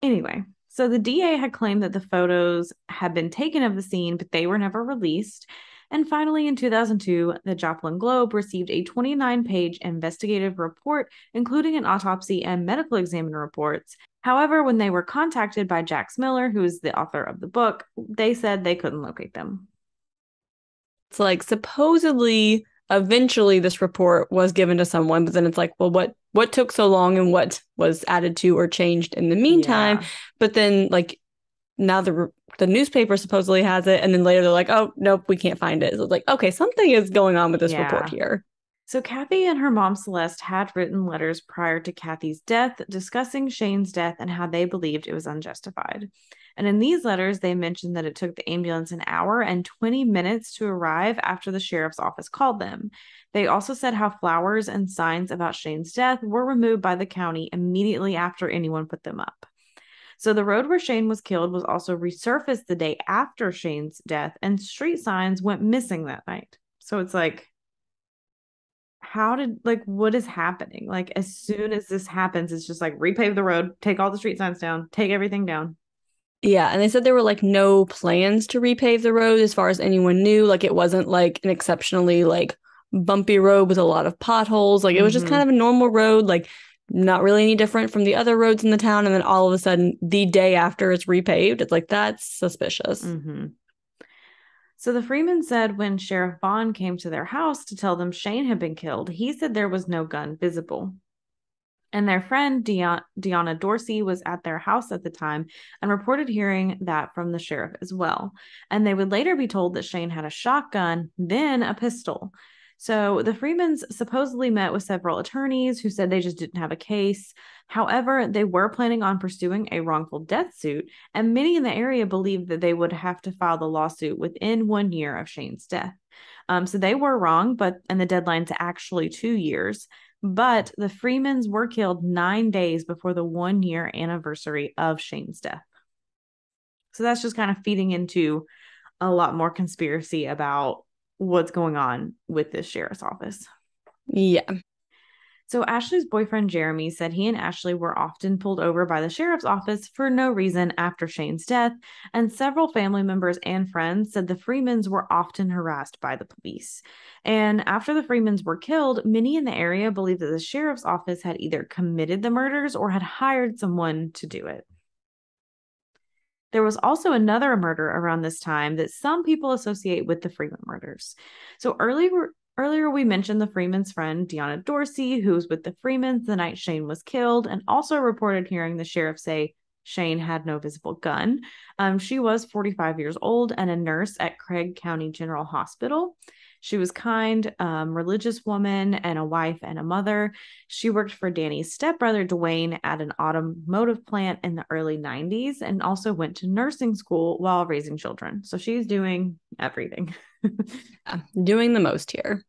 Anyway, so the DA had claimed that the photos had been taken of the scene, but they were never released. And finally, in 2002, the Joplin Globe received a 29-page investigative report, including an autopsy and medical examiner reports. However, when they were contacted by Jax Miller, who is the author of the book, they said they couldn't locate them. It's like supposedly eventually this report was given to someone, but then it's like, well, what took so long and what was added to or changed in the meantime? Yeah. But then like now the newspaper supposedly has it, and then later they're like, oh nope, we can't find it. So it's like, okay, something is going on with this report Yeah. here. So Kathy and her mom Celeste had written letters prior to Kathy's death discussing Shane's death and how they believed it was unjustified. And in these letters, they mentioned that it took the ambulance an hour and 20 minutes to arrive after the sheriff's office called them. They also said how flowers and signs about Shane's death were removed by the county immediately after anyone put them up. So the road where Shane was killed was also resurfaced the day after Shane's death, and street signs went missing that night. So it's like, what is happening? Like, as soon as this happens, it's just like repave the road, take all the street signs down, take everything down. Yeah, and they said there were like no plans to repave the road as far as anyone knew. Like it wasn't like an exceptionally like bumpy road with a lot of potholes. Like it was just kind of a normal road, like not really any different from the other roads in the town. And then all of a sudden, the day after it's repaved, it's like that's suspicious. So the Freeman said when Sheriff Vaughn came to their house to tell them Shane had been killed, he said there was no gun visible. And their friend, Deanna Dorsey, was at their house at the time and reported hearing that from the sheriff as well. And they would later be told that Shane had a shotgun, then a pistol. So the Freemans supposedly met with several attorneys who said they just didn't have a case. However, they were planning on pursuing a wrongful death suit, and many in the area believed that they would have to file the lawsuit within 1 year of Shane's death. So they were wrong, and the deadline's actually 2 years. But the Freemans were killed 9 days before the 1 year anniversary of Shane's death. So that's just kind of feeding into a lot more conspiracy about what's going on with this sheriff's office. Yeah. So Ashley's boyfriend, Jeremy, said he and Ashley were often pulled over by the sheriff's office for no reason after Shane's death, and several family members and friends said the Freemans were often harassed by the police. And after the Freemans were killed, many in the area believed that the sheriff's office had either committed the murders or had hired someone to do it. There was also another murder around this time that some people associate with the Freeman murders. So earlier we mentioned the Freeman's friend, Deanna Dorsey, who was with the Freemans the night Shane was killed, and also reported hearing the sheriff say Shane had no visible gun. She was 45 years old and a nurse at Craig County General Hospital. She was kind, religious woman, and a wife and a mother. She worked for Danny's stepbrother, Dwayne, at an automotive plant in the early 90s and also went to nursing school while raising children. So she's doing everything. Yeah, doing the most here.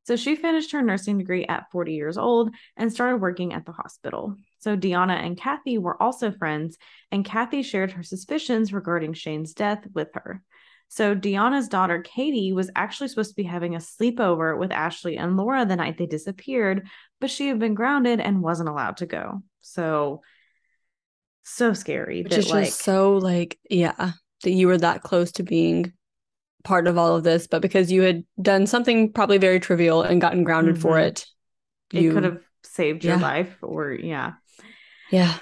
So she finished her nursing degree at 40 years old and started working at the hospital. So Deanna and Kathy were also friends, and Kathy shared her suspicions regarding Shane's death with her. So Deanna's daughter, Katie, was actually supposed to be having a sleepover with Ashley and Laura the night they disappeared, but she had been grounded and wasn't allowed to go. So scary Which that is just so yeah, that you were that close to being part of all of this, but because you had done something probably very trivial and gotten grounded for mm-hmm, it, it could you, have saved your yeah, life or yeah. yeah.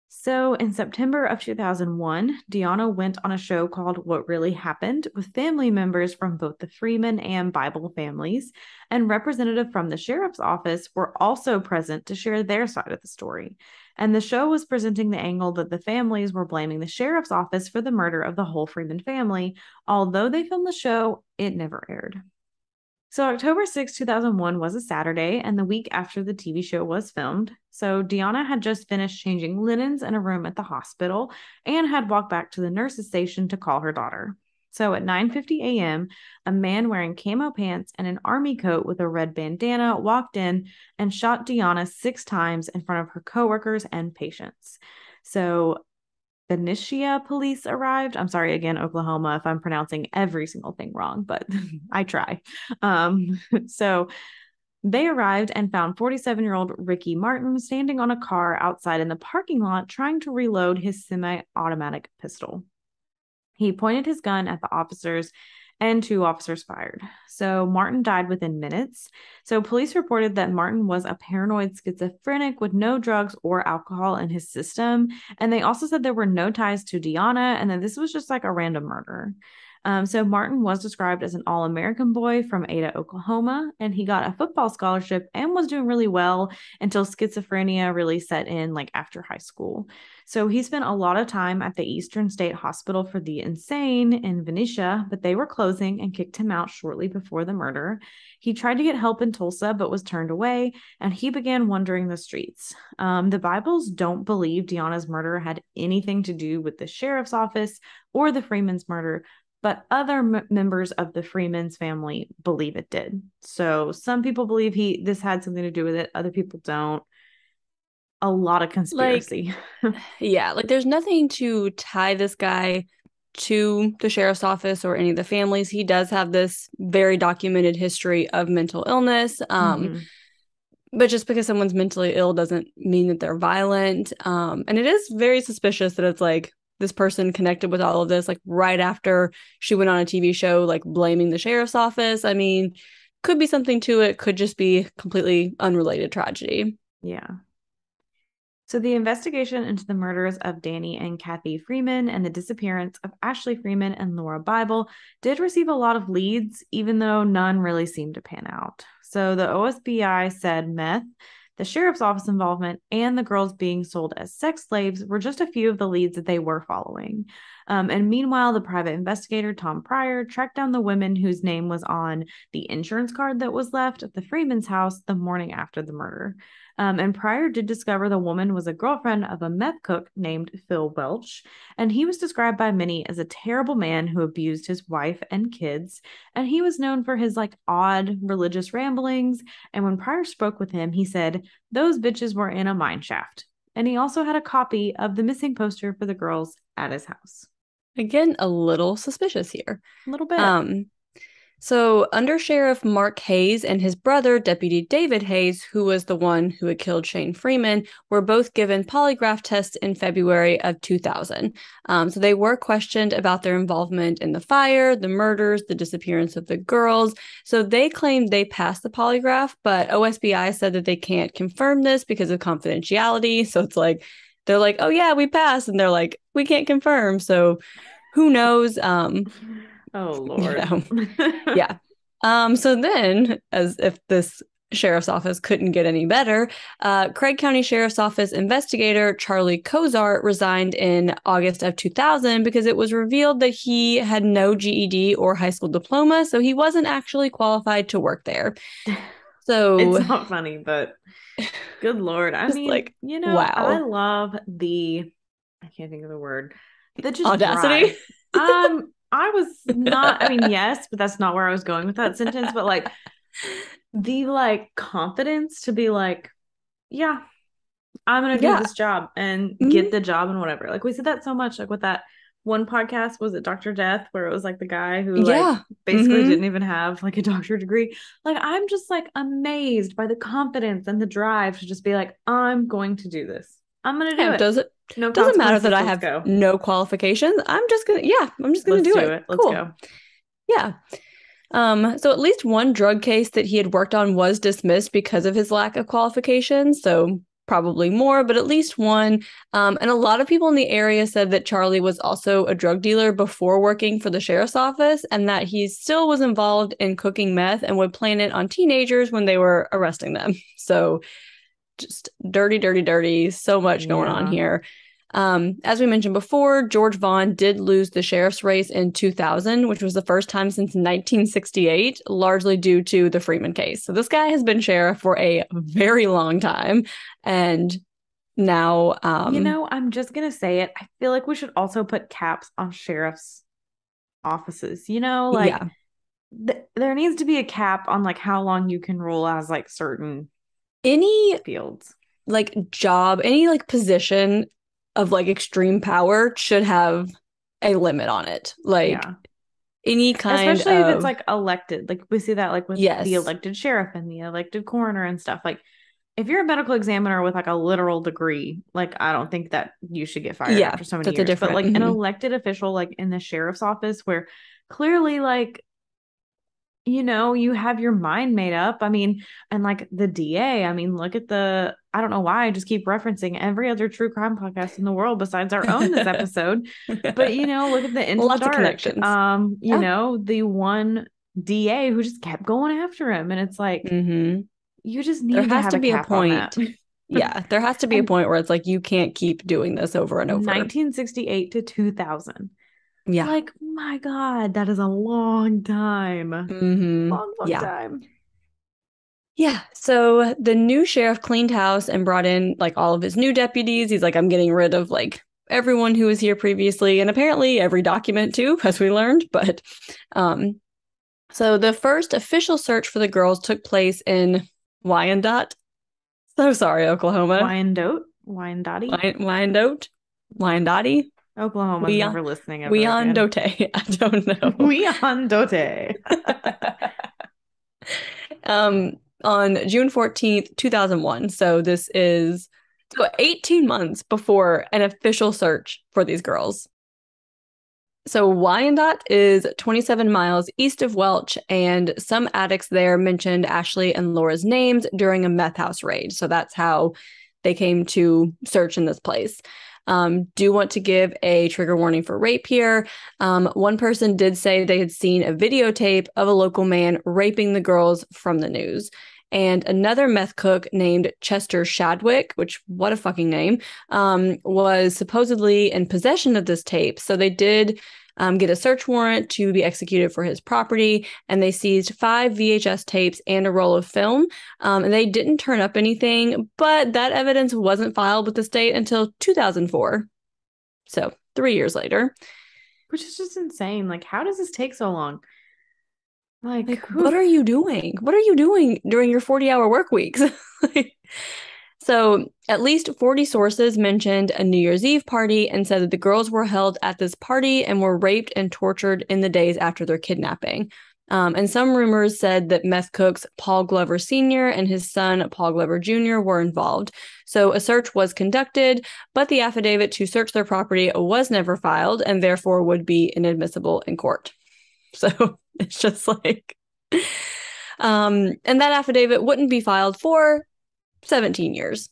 So in September of 2001, Deanna went on a show called What Really Happened with family members from both the Freeman and Bible families, and representatives from the sheriff's office were also present to share their side of the story. And the show was presenting the angle that the families were blaming the sheriff's office for the murder of the whole Freeman family. Although they filmed the show, it never aired. So October 2001 was a Saturday and the week after the TV show was filmed. So Deanna had just finished changing linens in a room at the hospital and had walked back to the nurse's station to call her daughter. So at 9:50 a.m., a man wearing camo pants and an army coat with a red bandana walked in and shot Deanna 6 times in front of her coworkers and patients. So Benicia police arrived. I'm sorry again, Oklahoma, if I'm pronouncing every single thing wrong, but I try. So they arrived and found 47-year-old Ricky Martin standing on a car outside in the parking lot trying to reload his semi-automatic pistol. He pointed his gun at the officers and 2 officers fired. So Martin died within minutes. So police reported that Martin was a paranoid schizophrenic with no drugs or alcohol in his system. And they also said there were no ties to Deanna and that this was just like a random murder. So Martin was described as an all-American boy from Ada, Oklahoma, and he got a football scholarship and was doing really well until schizophrenia really set in like after high school. So he spent a lot of time at the Eastern State Hospital for the Insane in Venetia, but they were closing and kicked him out shortly before the murder. He tried to get help in Tulsa, but was turned away, and he began wandering the streets. The Bibles don't believe Deanna's murder had anything to do with the sheriff's office or the Freeman's murder, but other members of the Freeman's family believe it did. So some people believe this had something to do with it. Other people don't. A lot of Like, conspiracy. yeah, like there's nothing to tie this guy to the sheriff's office or any of the families. He does have this very documented history of mental illness. Mm-hmm. But just because someone's mentally ill doesn't mean that they're violent. And it is very suspicious that it's like this person connected with all of this, like right after she went on a TV show, like blaming the sheriff's office. I mean, could be something to it, could just be completely unrelated tragedy. Yeah. So the investigation into the murders of Danny and Kathy Freeman and the disappearance of Ashley Freeman and Lauria Bible did receive a lot of leads, even though none really seemed to pan out. So the OSBI said meth, the sheriff's office involvement, and the girls being sold as sex slaves were just a few of the leads that they were following. And meanwhile, the private investigator, Tom Pryor, tracked down the women whose name was on the insurance card that was left at the Freeman's house the morning after the murder. And Pryor did discover the woman was a girlfriend of a meth cook named Phil Welch, and he was described by many as a terrible man who abused his wife and kids, and he was known for his like odd religious ramblings, and when Pryor spoke with him, he said, those bitches were in a mine shaft. And he also had a copy of the missing poster for the girls at his house. Again, a little suspicious here. A little bit. So, Under Sheriff Mark Hayes and his brother, Deputy David Hayes, who was the one who had killed Shane Freeman, were both given polygraph tests in February of 2000. So, they were questioned about their involvement in the fire, the murders, the disappearance of the girls. So, they claimed they passed the polygraph, but OSBI said that they can't confirm this because of confidentiality. So, it's like, they're like, oh, yeah, we passed. And they're like, we can't confirm. So, who knows? Oh, Lord. Yeah. So then, as if this Sheriff's Office couldn't get any better. Craig County Sheriff's Office investigator Charlie Kozart resigned in August of 2000 because it was revealed that he had no GED or high school diploma, so he wasn't actually qualified to work there. So it's not funny, but good Lord. I just mean, like, I wow. love I can't think of the word, the just Audacity. drive. I was not, I mean, yes, but that's not where I was going with that sentence, but like the like confidence to be like, yeah, I'm gonna do Yeah. this job and Mhm. get the job and whatever. Like we said that so much, like with that one podcast, was it Dr. Death, where it was like the guy who like Yeah. basically Hmm. didn't even have like a doctorate degree. Like I'm just like amazed by the confidence and the drive to just be like, I'm going to do this. I'm gonna Yeah, do it. No doesn't matter that consequences. I Let's have go. no qualifications. I'm just gonna Let's do do it. it. Let's Cool. go. Yeah. So at least one drug case that he had worked on was dismissed because of his lack of qualifications. So probably more, but at least one. And a lot of people in the area said that Charlie was also a drug dealer before working for the sheriff's office, and that he still was involved in cooking meth and would plant it on teenagers when they were arresting them. So just dirty, dirty, dirty. So much going on Yeah. here. As we mentioned before, George Vaughn did lose the sheriff's race in 2000, which was the first time since 1968, largely due to the Freeman case. So this guy has been sheriff for a very long time. And now, I'm just gonna say it. I feel like we should also put caps on sheriff's offices. Like yeah, there needs to be a cap on like how long you can rule as like certain any fields. like job, any like position of like extreme power should have a limit on it. Like Yeah. any kind Especially if it's of, like elected. Like we see that like with the yes, elected sheriff and the elected coroner and stuff. Like if you're a medical examiner with like a literal degree, like I don't think that you should get fired yeah, after so many that's a years. But different, like an mhm. elected official like in the sheriff's office where clearly like you have your mind made up. I mean, and like the DA, I mean, look at I don't know why I just keep referencing every other true crime podcast in the world besides our own this episode. But, look at the Into the Lots of Dark. connections. Yeah. The one DA who just kept going after him. And it's like, Hmm. you just There need to has have to a be a cap on that. point. Yeah, there has to be a And point where it's like you can't keep doing this over and over. 1968 to 2000. Yeah. Like, my God, that is a long time. Hmm. Long, long Yeah. time. Yeah. So the new sheriff cleaned house and brought in like all of his new deputies. He's like, I'm getting rid of like everyone who was here previously, and apparently every document too, as we learned. But um, so the first official search for the girls took place in Wyandotte. So sorry, Oklahoma. Wyandotte. Wyandotte? Wyandotte? Oklahoma's We never listening ever again. Wyandotte. I don't know. Wyandotte. um, on June 14th, 2001. So this is 18 months before an official search for these girls. So Wyandotte is 27 miles east of Welch, and some addicts there mentioned Ashley and Laura's names during a meth house raid. So that's how they came to search in this place. Do want to give a trigger warning for rape here. One person did say they had seen a videotape of a local man raping the girls from the news. And another meth cook named Chester Shadwick, which what a fucking name, was supposedly in possession of this tape. So they did get a search warrant to be executed for his property, and they seized 5 VHS tapes and a roll of film. And they didn't turn up anything, but that evidence wasn't filed with the state until 2004. So 3 years later. Which is just insane. Like, how does this take so long? Like, Like, whew. what are you doing? What are you doing during your 40-hour work weeks? So, at least 40 sources mentioned a New Year's Eve party and said that the girls were held at this party and were raped and tortured in the days after their kidnapping. And some rumors said that meth cooks Paul Glover Sr. and his son Paul Glover Jr. were involved. So a search was conducted, but the affidavit to search their property was never filed and therefore would be inadmissible in court. So it's just like, and that affidavit wouldn't be filed for 17 years.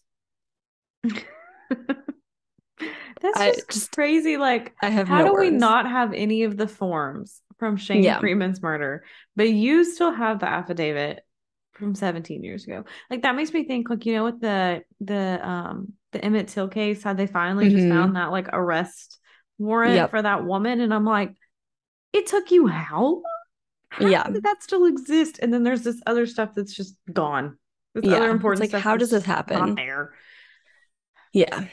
That's I just just, crazy. Like, I have how no do we words. not have any of the forms from Shane Yeah. Freeman's murder, but you still have the affidavit? from 17 years ago. Like that makes me think, like, with the Emmett Till case, how they finally just Mm-hmm. found that like arrest warrant Yep. for that woman. And I'm like, it took you how long? How Yeah. did that still exist? And then there's this other stuff that's just gone. This other Yeah. It's important like, stuff how that's does this just not happen? there. Yeah.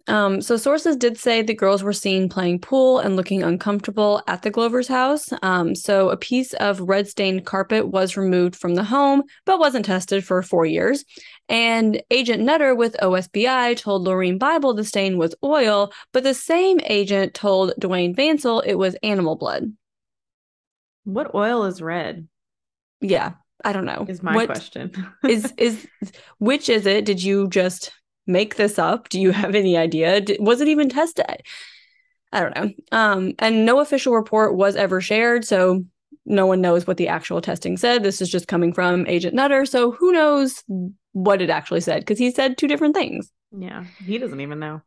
So sources did say the girls were seen playing pool and looking uncomfortable at the Glovers' house. So a piece of red-stained carpet was removed from the home, but wasn't tested for 4 years. And Agent Nutter with OSBI told Lauria Bible the stain was oil, but the same agent told Dwayne Vansell it was animal blood. What oil is red? Yeah, I don't know. Is my What question. is which is it? Did you just make this up? Do you have any idea? Was it even tested? I don't know. And no official report was ever shared, so no one knows what the actual testing said. This is just coming from Agent Nutter, so who knows what it actually said because he said two different things. Yeah, he doesn't even know.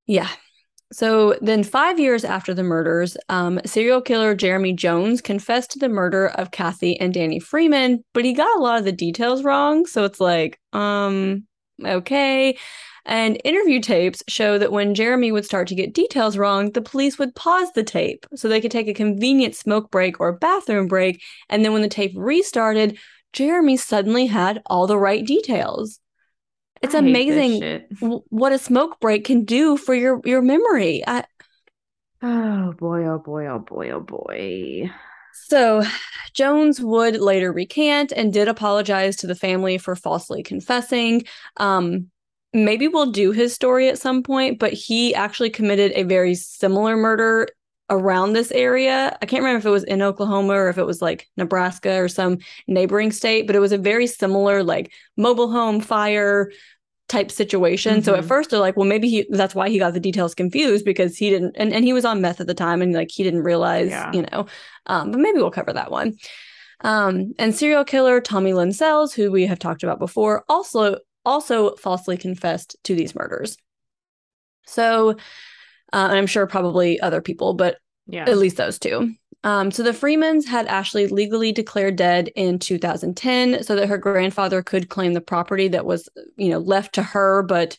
Yeah. So then, 5 years after the murders, serial killer Jeremy Jones confessed to the murder of Kathy and Danny Freeman, but he got a lot of the details wrong. So it's like, okay. And interview tapes show that when Jeremy would start to get details wrong, the police would pause the tape so they could take a convenient smoke break or bathroom break. And then when the tape restarted, Jeremy suddenly had all the right details. It's I hate this amazing shit. what a smoke break can do for your memory. Oh boy, oh boy, oh boy, oh boy. So Jones would later recant and did apologize to the family for falsely confessing. Maybe we'll do his story at some point, but he actually committed a very similar murder around this area. I can't remember if it was in Oklahoma or if it was like Nebraska or some neighboring state, but it was a very similar like mobile home fire type situation. So at Mm-hmm. first they're like, well, maybe that's why he got the details confused because he didn't, and he was on meth at the time and like he didn't realize, Yeah. but maybe we'll cover that one. And serial killer Tommy Lynn Sells, who we have talked about before, also falsely confessed to these murders. So, and I'm sure probably other people, but Yeah. at least those two. So the Freemans had Ashley legally declared dead in 2010 so that her grandfather could claim the property that was, left to her, but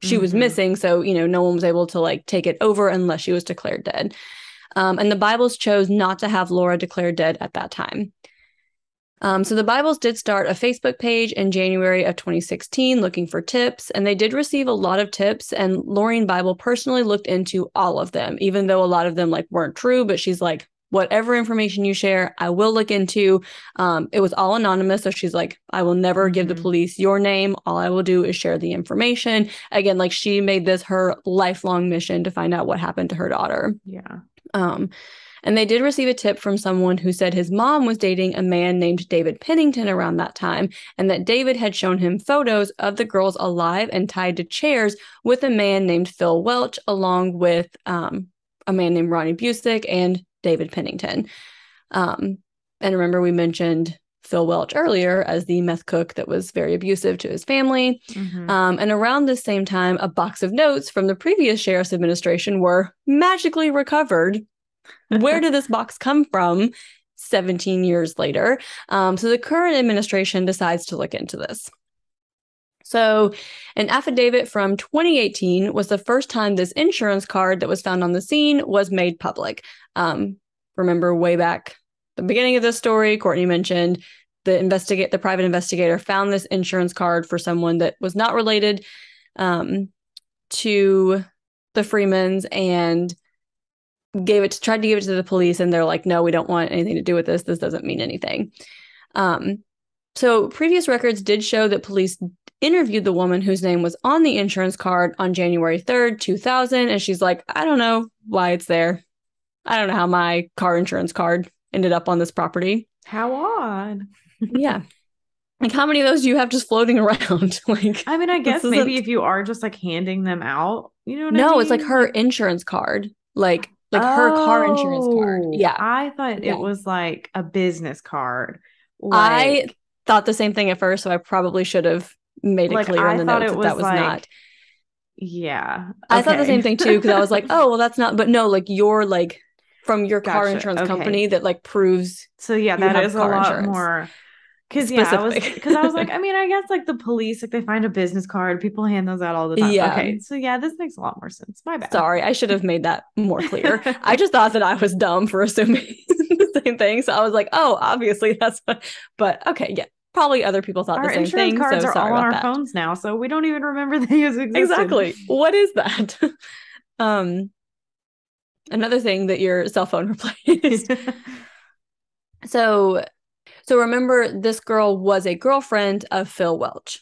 she was Mm-hmm. missing. So, no one was able to like take it over unless she was declared dead. And the Bibles chose not to have Laura declared dead at that time. So the Bibles did start a Facebook page in January of 2016 looking for tips, and they did receive a lot of tips. And Lauria Bible personally looked into all of them, even though a lot of them like weren't true. But she's like, whatever information you share, I will look into. It was all anonymous, so she's like, I will never give the Mm-hmm. police your name. All I will do is share the information. Again, like she made this her lifelong mission to find out what happened to her daughter. Yeah. Um, and they did receive a tip from someone who said his mom was dating a man named David Pennington around that time, and that David had shown him photos of the girls alive and tied to chairs with a man named Phil Welch, along with a man named Ronnie Busick and David Pennington. And remember, we mentioned Phil Welch earlier as the meth cook that was very abusive to his family. Mm-hmm. And around the same time, a box of notes from the previous sheriff's administration were magically recovered. Where did this box come from 17 years later? So the current administration decides to look into this. So an affidavit from 2018 was the first time this insurance card that was found on the scene was made public. Remember way back the beginning of this story, Courtney mentioned the private investigator found this insurance card for someone that was not related to the Freemans and tried to give it to the police, and they're like, no, we don't want anything to do with this. This doesn't mean anything. So previous records did show that police interviewed the woman whose name was on the insurance card on January 3rd, 2000. And she's like, I don't know why it's there. I don't know how my car insurance card ended up on this property. How odd. Yeah. Like, how many of those do you have just floating around? Like, I mean, I this guess maybe isn't. if you are just like handing them out, you know what I No, it's like mean? her Like, insurance card. Like her car insurance card. oh, Yeah. I thought it Yeah. was like a business card. I Like, thought the same thing at first, so I probably should have made it clear in I the thought notes it that that was was not. like, yeah, I thought the okay. same thing too, because I was like, oh, well, that's not, but no, like you're like from your car Gotcha. insurance Okay. company that like proves So yeah, you that have is a car lot insurance. more. specific. Because I was like, I mean, I guess like the police, like they find a business card, people hand those out all the time. Yeah. Okay, so yeah, this makes a lot more sense. My bad. Sorry, I should have made that more clear. I just thought that I was dumb for assuming the same thing. So I was like, oh, obviously that's what, but okay, yeah. Probably other people thought Our the same insurance thing. cards So are sorry all on about our that. phones now, so we don't even remember they existed. Exactly. What is that? um, Another thing that your cell phone replaced. So So remember, this girl was a girlfriend of Phil Welch.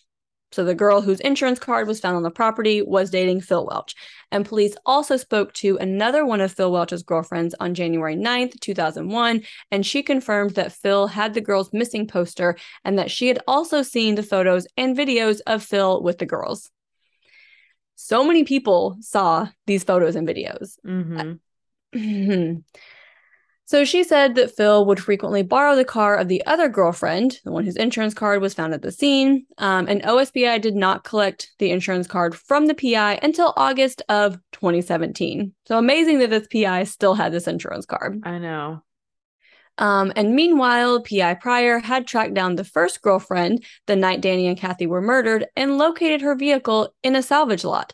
So the girl whose insurance card was found on the property was dating Phil Welch. And police also spoke to another one of Phil Welch's girlfriends on January 9th, 2001, and she confirmed that Phil had the girl's missing poster and that she had also seen the photos and videos of Phil with the girls. So many people saw these photos and videos. Mm-hmm. So she said that Phil would frequently borrow the car of the other girlfriend, the one whose insurance card was found at the scene, and OSBI did not collect the insurance card from the PI until August of 2017. So amazing that this PI still had this insurance card. I know. And meanwhile, PI Pryor had tracked down the first girlfriend the night Danny and Kathy were murdered and located her vehicle in a salvage lot.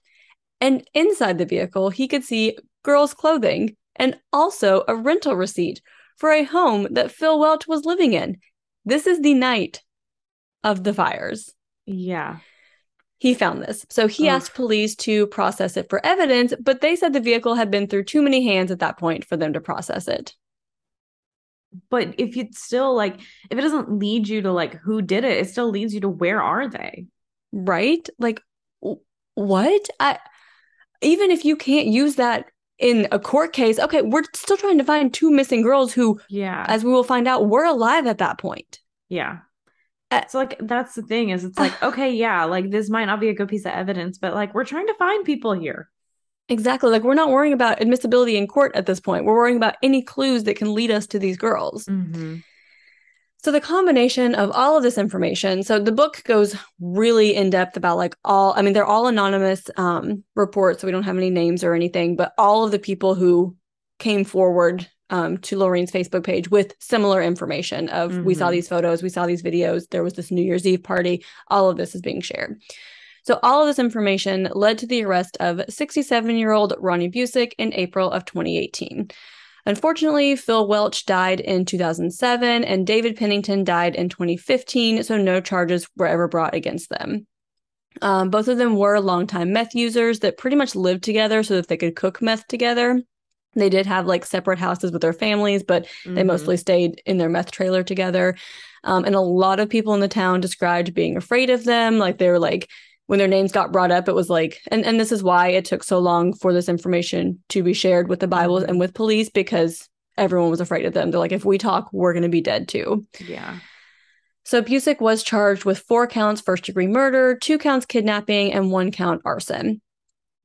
And inside the vehicle, he could see girls' clothing and also a rental receipt for a home that Phil Welch was living in. This is the night of the fires. Yeah. He found this. So he asked police to process it for evidence, but they said the vehicle had been through too many hands at that point for them to process it. But if it's still like, if it doesn't lead you to like who did it, it still leads you to where are they? Right? Like, what? Even if you can't use that in a court case, okay, we're still trying to find two missing girls who, as we will find out, were alive at that point. Yeah. So like that's the thing is it's like, okay, yeah, like this might not be a good piece of evidence, but like we're trying to find people here. Exactly. Like we're not worrying about admissibility in court at this point. We're worrying about any clues that can lead us to these girls. Mm-hmm. So the combination of all of this information, so the book goes really in depth about like they're all anonymous reports, so we don't have any names or anything, but all of the people who came forward to Lorraine's Facebook page with similar information of we saw these photos, we saw these videos, there was this New Year's Eve party, all of this is being shared. So all of this information led to the arrest of 67-year-old Ronnie Busick in April of 2018. Unfortunately, Phil Welch died in 2007 and David Pennington died in 2015, so no charges were ever brought against them. Both of them were longtime meth users that pretty much lived together so that they could cook meth together. They did have like separate houses with their families, but they mostly stayed in their meth trailer together. And a lot of people in the town described being afraid of them. Like they were like, when their names got brought up, it was like, and this is why it took so long for this information to be shared with the Bible and with police, because everyone was afraid of them. They're like, if we talk, we're going to be dead too. Yeah. So Busick was charged with 4 counts first-degree murder, 2 counts kidnapping, and 1 count arson.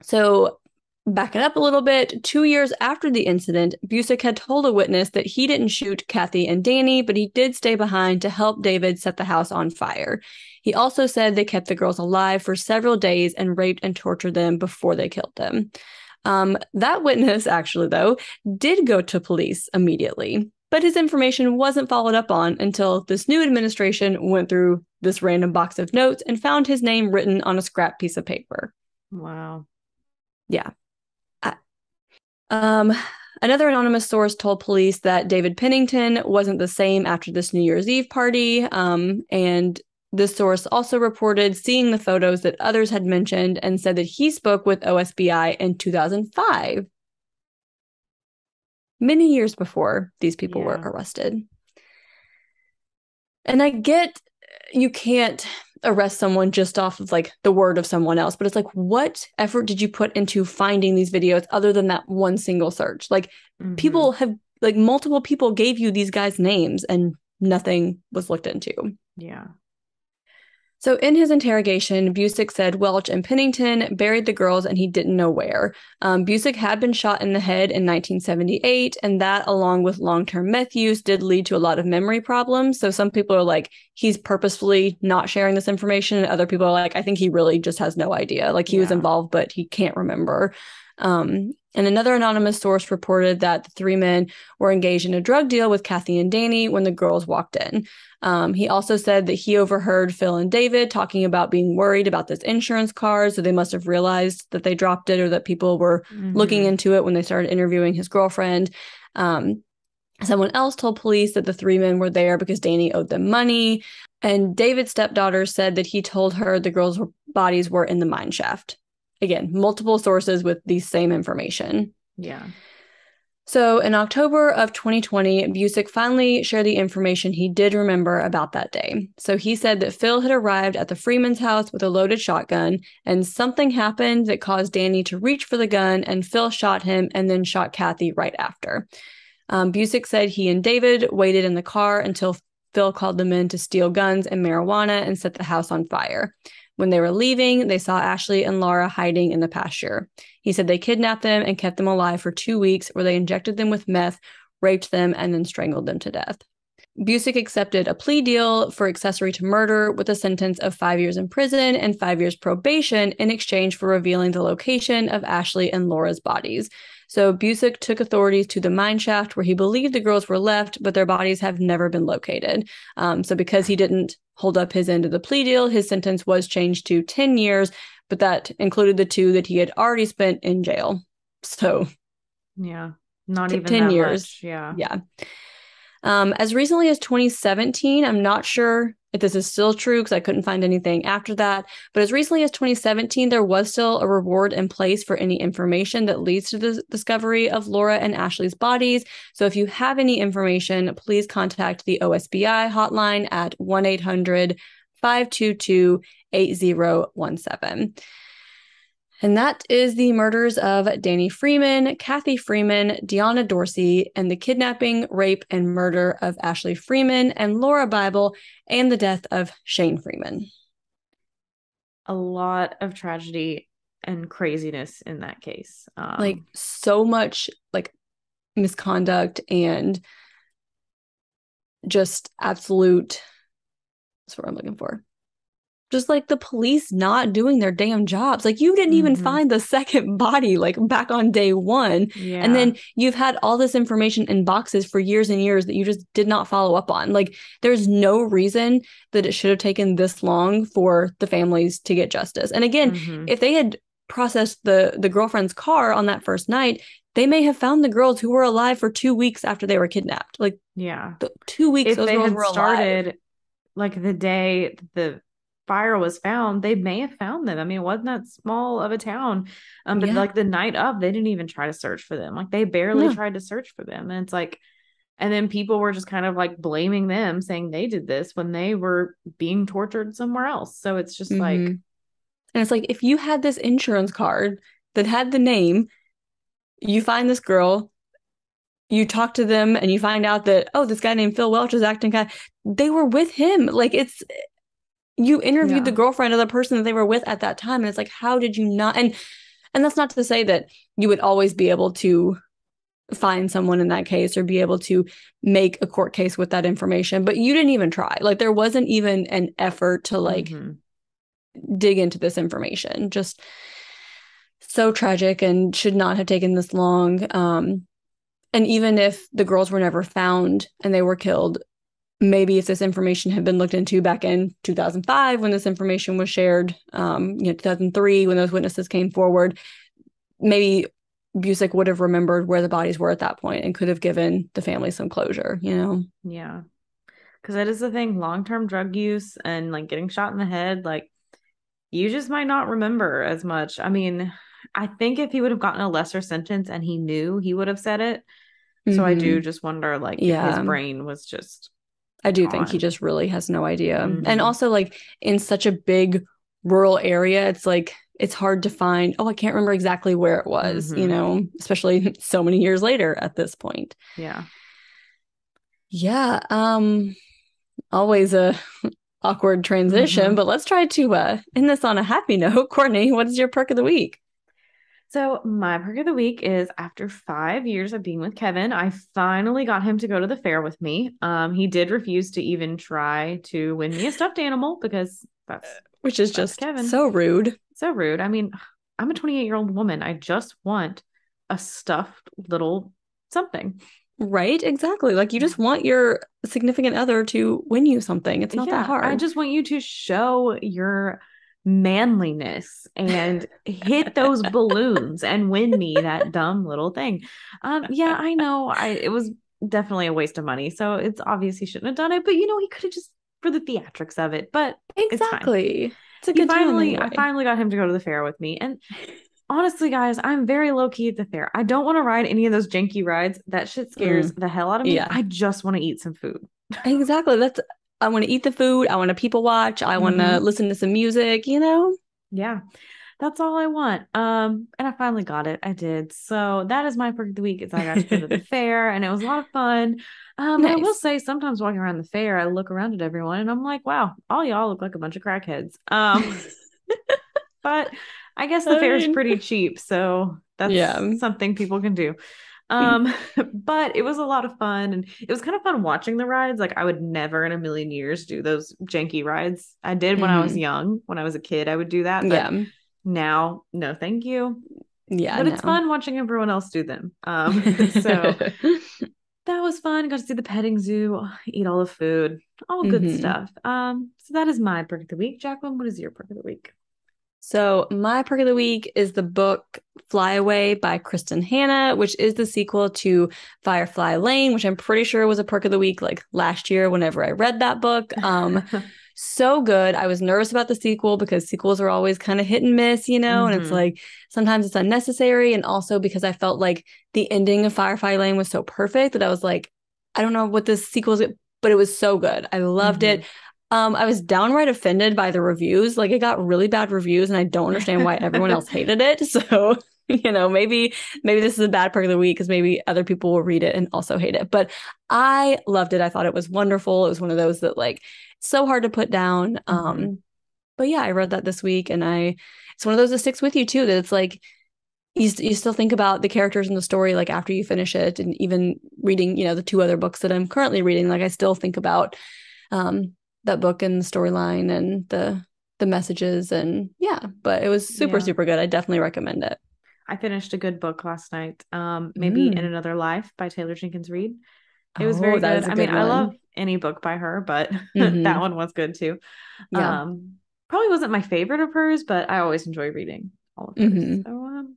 So backing up a little bit, 2 years after the incident, Busick had told a witness that he didn't shoot Kathy and Danny, but he did stay behind to help David set the house on fire. He also said they kept the girls alive for several days and raped and tortured them before they killed them. That witness, actually, though, did go to police immediately, but his information wasn't followed up on until this new administration went through this random box of notes and found his name written on a scrap piece of paper. Wow. Yeah. Another anonymous source told police that David Pennington wasn't the same after this New Year's Eve party, and this source also reported seeing the photos that others had mentioned and said that he spoke with OSBI in 2005, many years before these people were arrested. And I get you can't arrest someone just off of like the word of someone else, but it's like, what effort did you put into finding these videos other than that one single search? Like people have, like multiple people gave you these guys' names and nothing was looked into. Yeah. So in his interrogation, Busick said Welch and Pennington buried the girls and he didn't know where. Busick had been shot in the head in 1978, and that, along with long-term meth use, did lead to a lot of memory problems. So some people are like, he's purposefully not sharing this information. And other people are like, I think he really just has no idea. Like he was involved, but he can't remember. And another anonymous source reported that the three men were engaged in a drug deal with Kathy and Danny when the girls walked in. He also said that he overheard Phil and David talking about being worried about this insurance card, so they must have realized that they dropped it or that people were looking into it when they started interviewing his girlfriend. Someone else told police that the three men were there because Danny owed them money. And David's stepdaughter said that he told her the girls' bodies were in the mine shaft. Again, multiple sources with the same information. Yeah. So in October of 2020, Busick finally shared the information he did remember about that day. So he said that Phil had arrived at the Freeman's house with a loaded shotgun, and something happened that caused Danny to reach for the gun, and Phil shot him and then shot Kathy right after. Busick said he and David waited in the car until Phil called them in to steal guns and marijuana and set the house on fire. When they were leaving, they saw Ashley and Lauria hiding in the pasture. He said they kidnapped them and kept them alive for 2 weeks, where they injected them with meth, raped them, and then strangled them to death. Busick accepted a plea deal for accessory to murder with a sentence of 5 years in prison and 5 years probation in exchange for revealing the location of Ashley and Laura's bodies. So Busick took authorities to the mine shaft where he believed the girls were left, but their bodies have never been located. So because he didn't hold up his end of the plea deal, his sentence was changed to 10 years, but that included the 2 that he had already spent in jail. So yeah, not even 10 that years. much. Yeah. Yeah. As recently as 2017, I'm not sure if this is still true because I couldn't find anything after that, but as recently as 2017, there was still a reward in place for any information that leads to the discovery of Laura and Ashley's bodies. So if you have any information, please contact the OSBI hotline at 1-800-522-8017. And that is the murders of Danny Freeman, Kathy Freeman, Deanna Dorsey, and the kidnapping, rape, and murder of Ashley Freeman and Lauria Bible, and the death of Shane Freeman. A lot of tragedy and craziness in that case. Like so much like misconduct and just absolute, that's what I'm looking for. Just like the police not doing their damn jobs. Like you didn't even find the second body like back on day 1. Yeah. And then you've had all this information in boxes for years and years that you just did not follow up on. Like there's no reason that it should have taken this long for the families to get justice. And again, if they had processed the girlfriend's car on that first night, they may have found the girls who were alive for 2 weeks after they were kidnapped. Like 2 weeks if those they girls had were started alive. like the day the fire was found, they may have found them. I mean, it wasn't that small of a town. But like the night of, they didn't even try to search for them. Like they barely tried to search for them. And it's like, and then people were just kind of like blaming them, saying they did this when they were being tortured somewhere else. So it's just like, and it's like, if you had this insurance card that had the name, you find this girl, you talk to them, and you find out that, oh, this guy named Phil Welch is acting kind of, they were with him. Like it's, you interviewed the girlfriend of the person that they were with at that time. And it's like, how did you not? And that's not to say that you would always be able to find someone in that case or be able to make a court case with that information, but you didn't even try. Like there wasn't even an effort to like dig into this information. Just so tragic and should not have taken this long. And even if the girls were never found and they were killed, maybe if this information had been looked into back in 2005 when this information was shared, 2003 when those witnesses came forward, maybe Busick would have remembered where the bodies were at that point and could have given the family some closure, Yeah. Because that is the thing, long-term drug use and like getting shot in the head, like you just might not remember as much. I mean, I think if he would have gotten a lesser sentence and he knew, he would have said it. So I do just wonder like if his brain was just I do think he just really has no idea. And also like in such a big rural area, it's like it's hard to find, I can't remember exactly where it was, especially so many years later at this point. Yeah. Always a awkward transition, but let's try to end this on a happy note. Courtney, what is your perk of the week? So my perk of the week is after 5 years of being with Kevin, I finally got him to go to the fair with me. He did refuse to even try to win me a stuffed animal because which is just Kevin. So rude. So rude. I mean, I'm a 28-year-old woman. I just want a stuffed little something. Right? Exactly. Like you just want your significant other to win you something. It's not that Yeah, I hard. just want you to show your manliness and hit those balloons and win me that dumb little thing. Yeah, I know. It was definitely a waste of money. So it's obvious he shouldn't have done it, but he could have just for the theatrics of it, but it's fine. Exactly. It's a good time I anyway. finally got him to go to the fair with me. And honestly, guys, I'm very low key at the fair. I don't want to ride any of those janky rides. That shit scares Mm, the hell out of me. yeah. I just want to eat some food. Exactly. I want to eat the food. I want to people watch. I want to Hmm. listen to some music, you know? Yeah, that's all I want. And I finally got it. I did. So that is my perk of the week is I got to go to the fair and it was a lot of fun. And I will Nice. say sometimes walking around the fair, I look around at everyone and I'm like, wow, all y'all look like a bunch of crackheads. But I guess the I fair is mean, pretty cheap, so that's yeah. something people can do. Um, but it was a lot of fun and it was kind of fun watching the rides. Like I would never in a million years do those janky rides. I did when I was Hmm. young, when I was a kid, I would do that, but Yeah. now, no, thank you. Yeah, But it's no. fun watching everyone else do them. So that was fun. Got to see the petting zoo, eat all the food, all good Hmm. stuff. So that is my perk of the week. Jacqueline, what is your perk of the week? So my perk of the week is the book Fly Away by Kristen Hanna, which is the sequel to Firefly Lane, which I'm pretty sure was a perk of the week like last year whenever I read that book. So good. I was nervous about the sequel because sequels are always kind of hit and miss, you know, and it's Hmm. like sometimes it's unnecessary. And also because I felt like the ending of Firefly Lane was so perfect that I was like, I don't know what this sequel is, but it was so good. I loved it. Hmm. I was downright offended by the reviews. Like it got really bad reviews, and I don't understand why everyone else hated it. So, maybe this is a bad perk of the week because maybe other people will read it and also hate it. But I loved it. I thought it was wonderful. It was one of those that like it's so hard to put down. Hmm. But yeah, I read that this week, and it's one of those that sticks with you too. That it's like you still think about the characters in the story like after you finish it, and even reading, the two other books that I'm currently reading, like I still think about um that book and the storyline and the messages and yeah, but it was super, Yeah. super good. I definitely recommend it. I finished a good book last night. Maybe In Mm. Another Life by Taylor Jenkins Reid. It was Oh, very that good. is a I mean, good I love one. any book by her, but that Hmm. one was good too. Yeah. Um, Probably wasn't my favorite of hers, but I always enjoy reading all of hers. Hmm. So,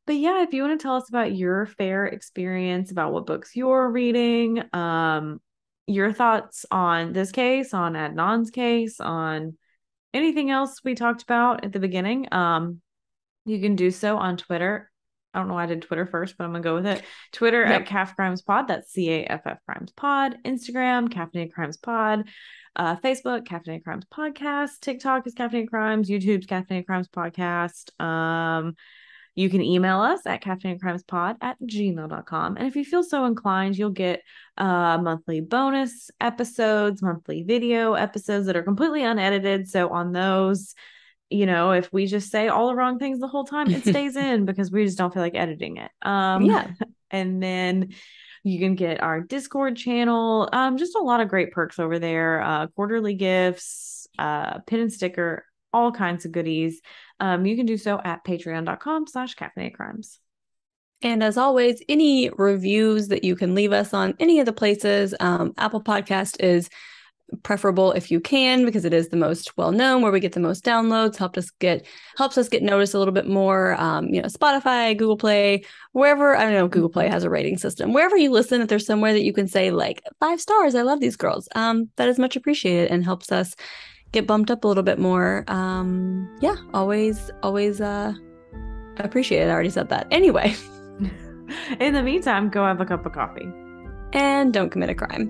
but yeah, if you want to tell us about your fair experience, about what books you're reading, your thoughts on this case, on Adnan's case, on anything else we talked about at the beginning, you can do so on Twitter. I don't know why I did Twitter first, but I'm gonna go with it. Twitter at Yep. Calf Crimes Pod. That's CAFF Crimes Pod. Instagram, Caffeinated Crimes Pod. Facebook, Caffeinated Crimes Podcast. TikTok is Caffeinated Crimes. YouTube's Caffeinated Crimes Podcast. You can email us at caffeinatedcrimespod@gmail.com. And if you feel so inclined, you'll get monthly bonus episodes, monthly video episodes that are completely unedited. So on those, if we just say all the wrong things the whole time, it stays in because we just don't feel like editing it. Yeah. And then you can get our Discord channel, just a lot of great perks over there, quarterly gifts, pin and sticker, all kinds of goodies. You can do so at patreon.com/caffeinated crimes. And as always, any reviews that you can leave us on any of the places, Apple Podcast is preferable if you can because it is the most well known, where we get the most downloads. Helps us get noticed a little bit more. Spotify, Google Play, wherever. I don't know, Google Play Mhm. has a rating system. Wherever you listen, if there's somewhere that you can say like 5 stars, I love these girls. That is much appreciated and helps us get bumped up a little bit more. Yeah, always appreciate it. I already said that. Anyway, In the meantime, go have a cup of coffee. and don't commit a crime.